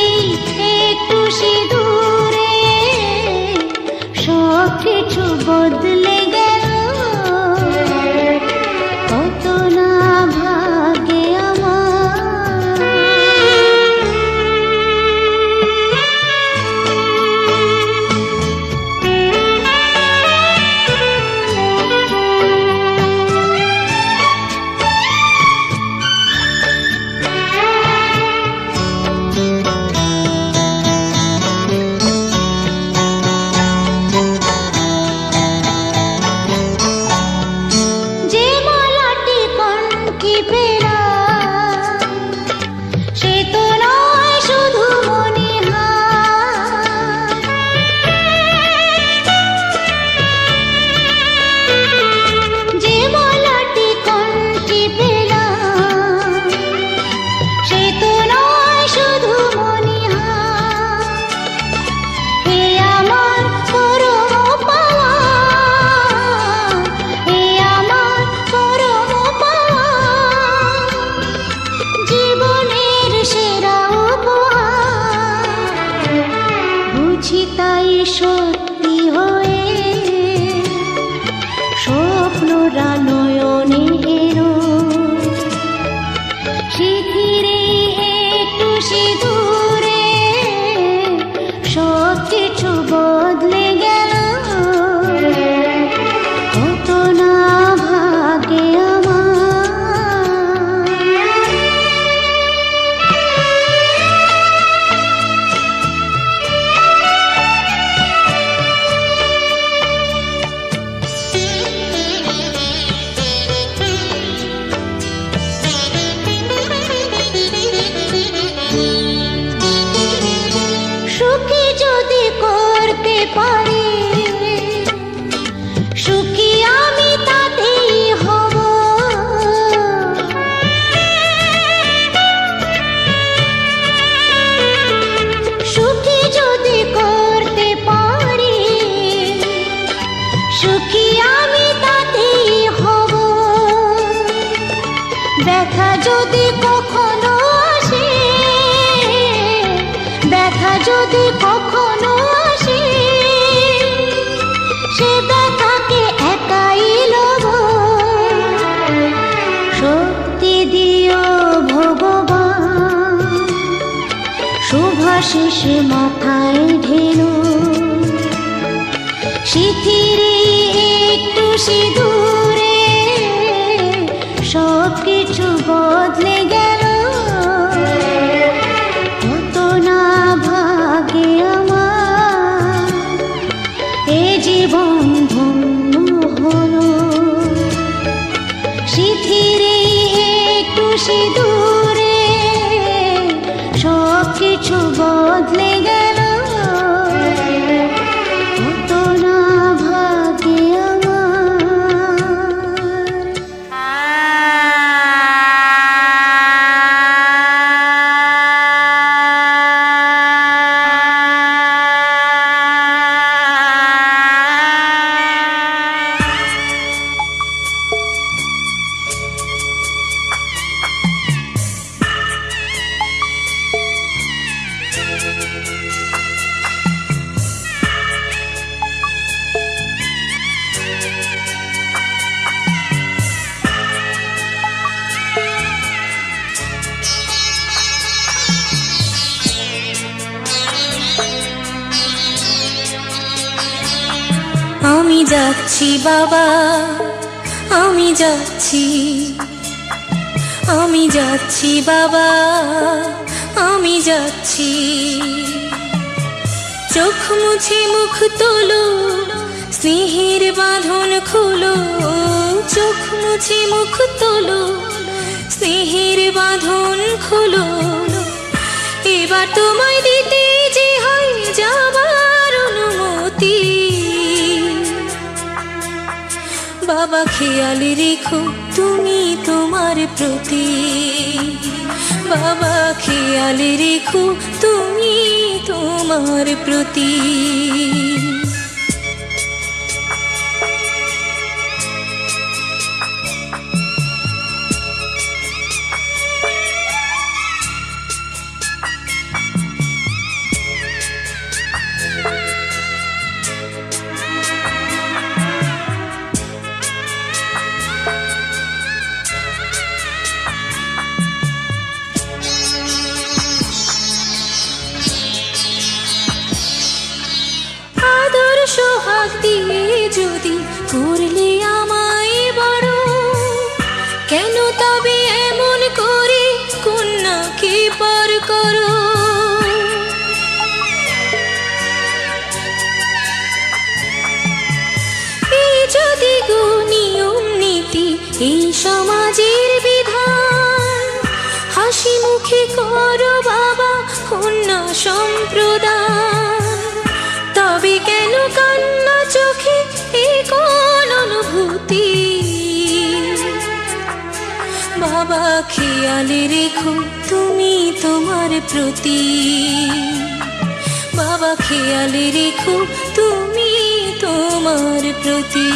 একটু সিঁদুরে সব কিছু বদলে গেল। কত না ভাগ্যে আমার। যে মালাটি কণ্ঠে পেলাম সে তো নয় শুধু মণিহার। যে মালাটি কণ্ঠে পেলাম সে তো নয় শুধু মণিহার। এ আমার পরম পাওয়া, এ আমার পরম পাওয়া, জীবনের সেরা উপহার। বুঝি তাই সত্যি হয়ে স্বপ্নরা নয়নে এলো স্মৃতির একটু সিঁদুরে সব কিছু বদলে গেল। কত না ভাগ্যে আমার। সুখী যদি করতে পারি সুখী আমি তাতেই হব। সুখী যদি করতে পারি সুখী আমি তাতেই হব। ব্যথা যদি কখনো আসে, ব্যথা যদি কখনো আসে, সে ব্যথাকে একাই লব। শক্তি দিও ভগবান শুভাশিস মাথায় ঢেলো স্মৃতির একটু সিঁদুরে সব কিছু বদলে গেল। কত না ভাগ্যে আমার এ জীবন ধন্য হলো স্মৃতির একটু সিঁদুরে সব কিছু বদলে গেল। কত না ভাগ্যে আমার। যাচ্ছি বাবা, আমি যাচ্ছি, আমি যাচ্ছি বাবা, আমি যাচ্ছি। চোখ মুছে মুখ তোলো, স্নেহের বাঁধন খোলো, চোখ মুছে মুখ তোলো, স্নেহের বাঁধন খোলো। এবার তোমায় দিতে যে হয় যাবার অনুমতি। বাবা খেয়াল রেখো তুমি তোমার প্রতি, বাবা খেয়াল রেখো তুমি তোমার প্রতি। সোহাগ দিয়ে যদি করলে আমায় বড়, কেন তবে এমন করে কন্যাকে পর করো। এই যদি গো নিয়ম নীতি, এই সমাজের বিধান, হাসি মুখে করো বাবা কন্যা সম্প্রদান। তবে কেন কান্না চোখে এই কোন অনুভূতি। বাবা খেয়াল রেখো তুমি তোমার প্রতি, বাবা খেয়াল রেখো তুমি তোমার প্রতি।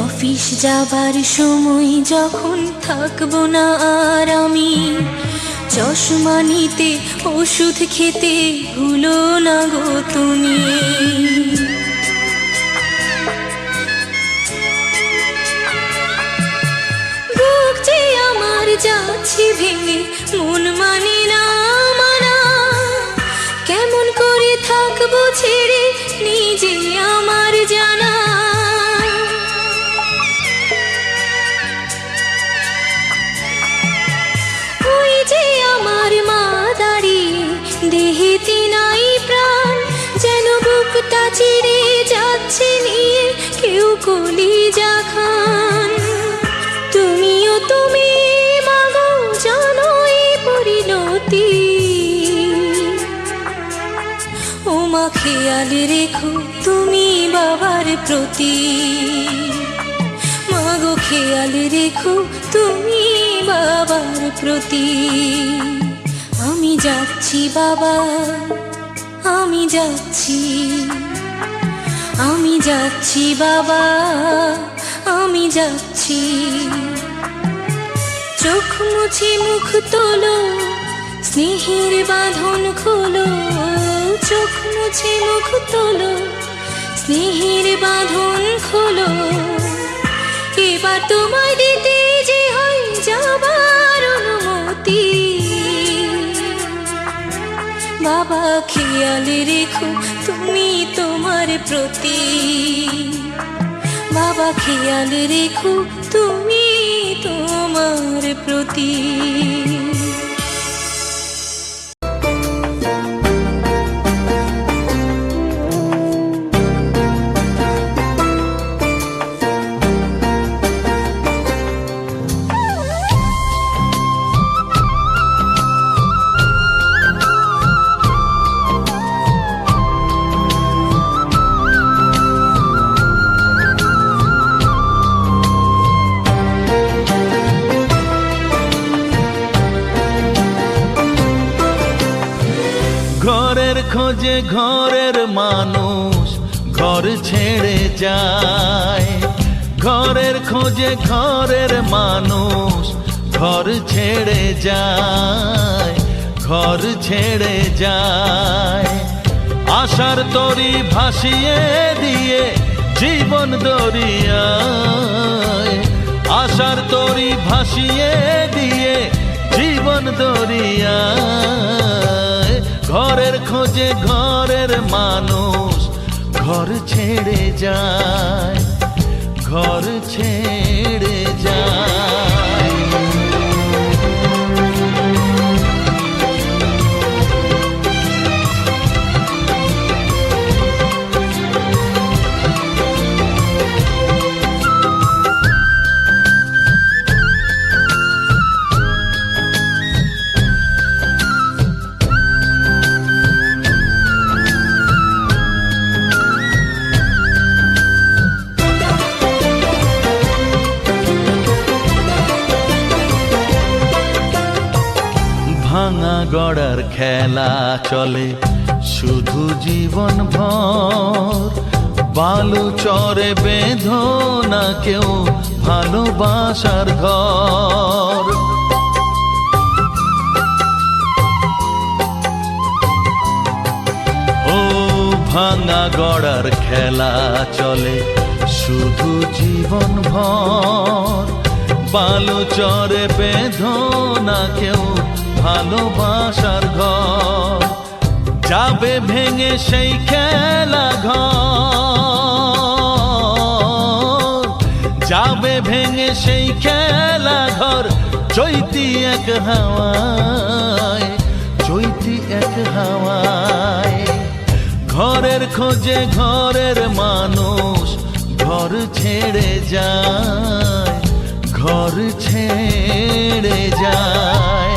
অফিস যাবার সময় যখন থাকবো না আর আমি, চশমা নিতে ওষুধ খেতে ভুলো না গো তুমি। বুক যে আমার যাচ্ছে ভেঙে, মন মানে না মানা, কেমন করে থাকবো ছেড়ে নিজে আমার জানা। দেহেতে নাই প্রাণ, যেন বুকটা চিরে যাচ্ছে নিয়ে কেউ কলিজা খান। তুমিও তুমি মাগো জানো এই পরিণতি। ও মা খেয়াল রেখো তুমি বাবার প্রতি, মাগো খেয়াল রেখো তুমি বাবার প্রতি। আমি যাচ্ছি বাবা, আমি যাচ্ছি, আমি যাচ্ছি বাবা, আমি যাচ্ছি। চোখ মুছে মুখ তোলো, স্নেহের বাঁধন খোলো, চোখ মুছে মুখ তোলো, স্নেহের বাঁধন খোলো। এবার তোমায় দিতে যে হয় যাবার অনুমতি। বাবা খেয়াল রেখো তুমি তোমার প্রতি, বাবা খেয়াল রেখো তুমি তোমার প্রতি। ঘরের খোঁজে ঘরের মানুষ ঘর ছেড়ে যায়। ঘরের খোঁজে ঘরের মানুষ ঘর ছেড়ে যায়, ঘর ছেড়ে যায়। আশার তরি ভাসিয়ে দিয়ে জীবন দরিয়ায়, আশার তরি ভাসিয়ে দিয়ে জীবন দরিয়ায়। ঘরের খোঁজে ঘরের মানুষ ঘর ছেড়ে যায়, ঘর ছেড়ে যায়। ভাঙা গড়ার খেলা চলে শুধু জীবন ভর, বালু চরে বেঁধো না কেউ ভালোবাসার ঘর। ও ভাঙা গড়ার খেলা চলে শুধু জীবন ভর, বালু চরে বেঁধো না কেউ ভালোবাসার ঘর। যাবে ভেঙে সেই খেলা ঘর, যাবে ভেঙে সেই খেলা ঘর। চৈতি এক হাওয়ায়, চৈতি এক হাওয়ায়। ঘরের খোঁজে ঘরের মানুষ ঘর ছেড়ে যায়, ঘর ছেড়ে যায়।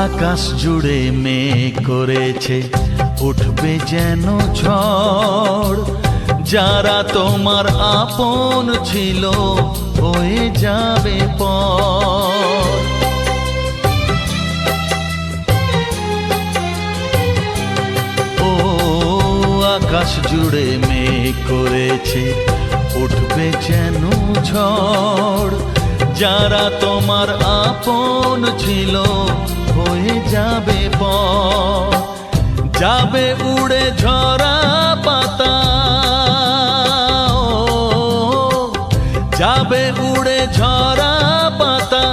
আকাশ জুড়ে মেঘ করেছে উঠবে যেন ঝড়। যারা তোমার আপন ছিল হয়ে যাবে পর। ও আকাশ জুড়ে মেঘ করেছে উঠবে যেন ঝড়। যারা তোমার আপন ছিল হয়ে যাবে পর। যাবে উড়ে ঝরা পাতা, যাবে উড়ে ঝরা পাতা।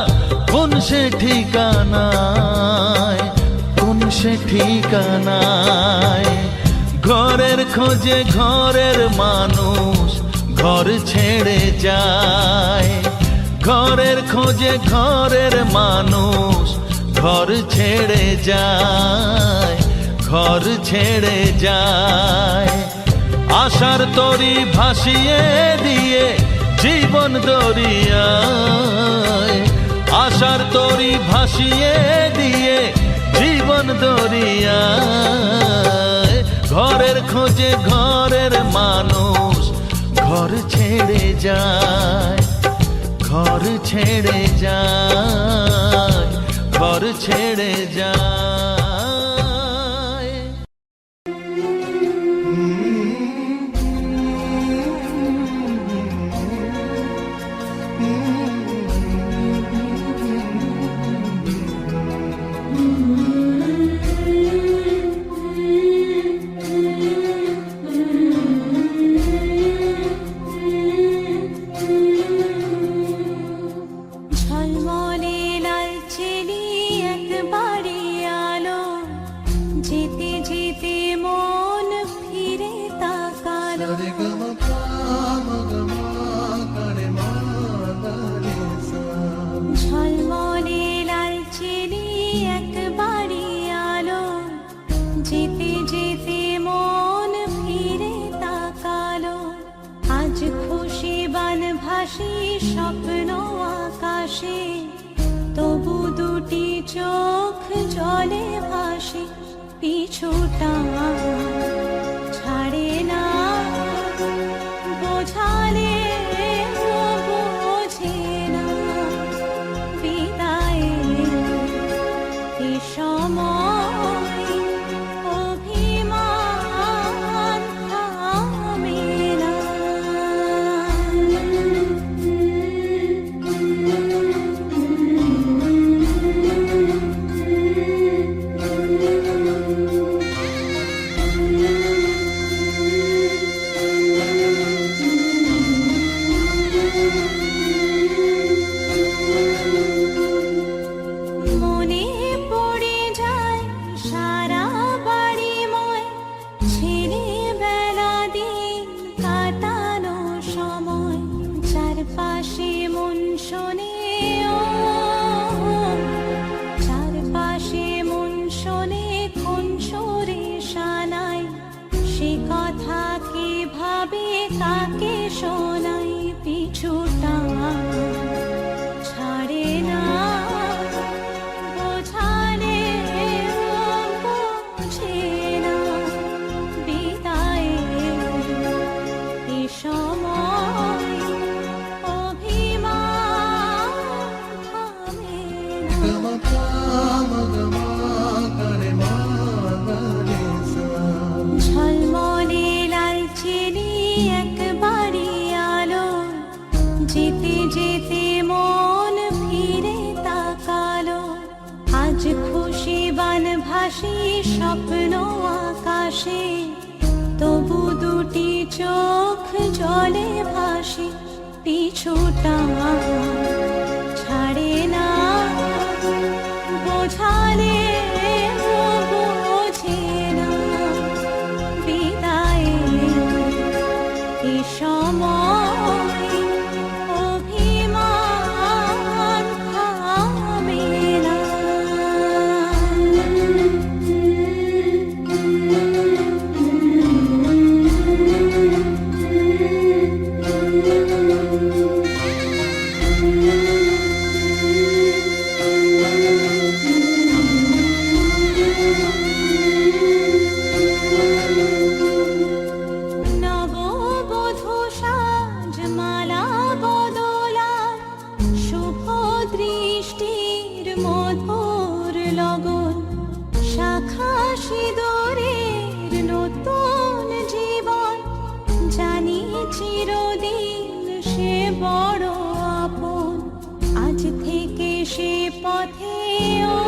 কোন সে ঠিকানায়, কোন সে ঠিকানায়। ঘরের খোঁজে ঘরের মানুষ ঘর ছেড়ে যায়, ঘরের খোঁজে ঘরের মানুষ ঘর ছেড়ে যায়, ঘর ছেড়ে যায়। আশার তরি ভাসিয়ে দিয়ে জীবন দরিয়ায়, আশার তরি ভাসিয়ে দিয়ে জীবন দরিয়ায়। ঘরের খোঁজে ঘরের মানুষ ঘর ছেড়ে যায়, ঘর ছেড়ে যায়, ঘর ছেড়ে যায়। ঝলমলে লালচে এক বাড়ি আলো চোখ জলে ভাসে পিছুটা ছাড়ে না বোঝালে বোঝে না বিদায়ের এ সময় অভিমান থামে না। মনে পড়ে যায় সারা বাড়িময় ছেলেবেলা দিন কাটানো সময় চারপাশে মন শোনে ও চারপাশে মন শোনে কোন সুরে শানাই সে কথা কে ভাবে কাকে শোনাই পিছুটা ছাড়ে না বোঝালে বোঝে না বিদায়ের এ সময় অভিমান থামে না। ঝলমলে লালচেনি একবারই আলো যেতে যেতে মন ফিরে তাকালো আজ খুশি বান ভাসি স্বপ্ন আকাশে তবু দুটি চোখ জলে ভাসি পিছুটা ছাড়ে না বোঝালে বোঝে না বিদায়ের এ সময় অভিমান থামে না। নববধূ সাজমালা বদলায় শুভ দৃষ্টির মধুর লগন শাখা সিঁদুরের নতুন জীবন জানি চিরদিন সে বড় আপন আজ থেকে সে পথে ও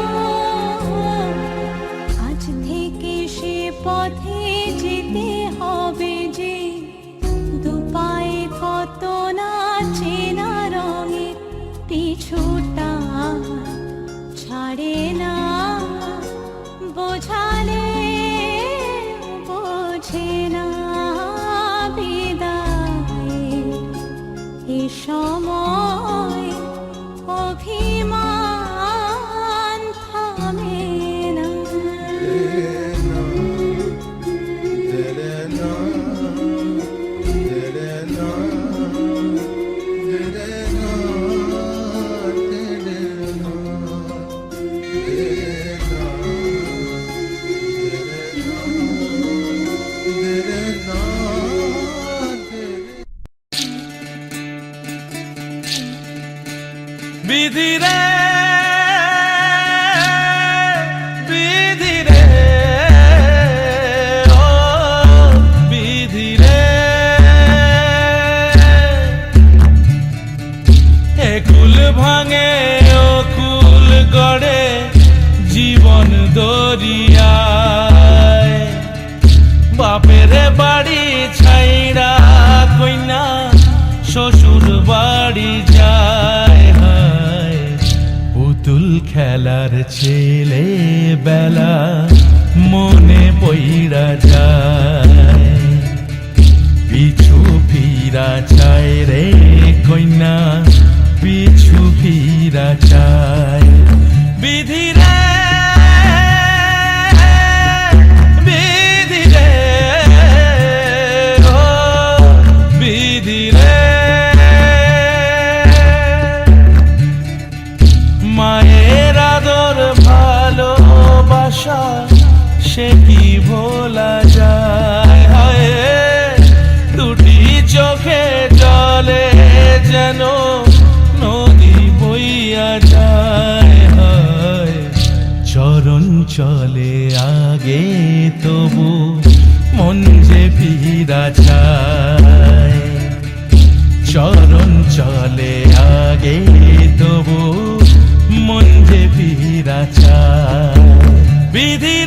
আজ থেকে সে পথে যেতে হবে যে দুপায়ে কত না চেনা রঙে পিছুটা ছাড়ে না বোঝালে বোঝে না বিদায়ের এ সময় অভিমান থামে না। বিধি রে বিধি রে ও বিধি রে এ কুল ভাঙে ও কুল গড়ে জীবন দরিয়ায় বাপের বাড়ি ছাইরা কইনা শ্বশুর বাড়ি যায় হায় পুতুল খেলার ছেলে বেলা মনে পইরা যায় পিছু ফিরা চায় রে কইনা পিছু ফিরা চায় বিধি রে বিধি রে ও বিধি রে মায়ের আদর ভালোবাসা সে কি ভোলা যায়, হায় দুটি চোখে জলে যেন নদী বইয়া যায়, হায় চরণ চলে আগে তবু মন যে ফিরা চায়, চরণ চলে আগে তবু মন যে ফিরা চায়। বিধি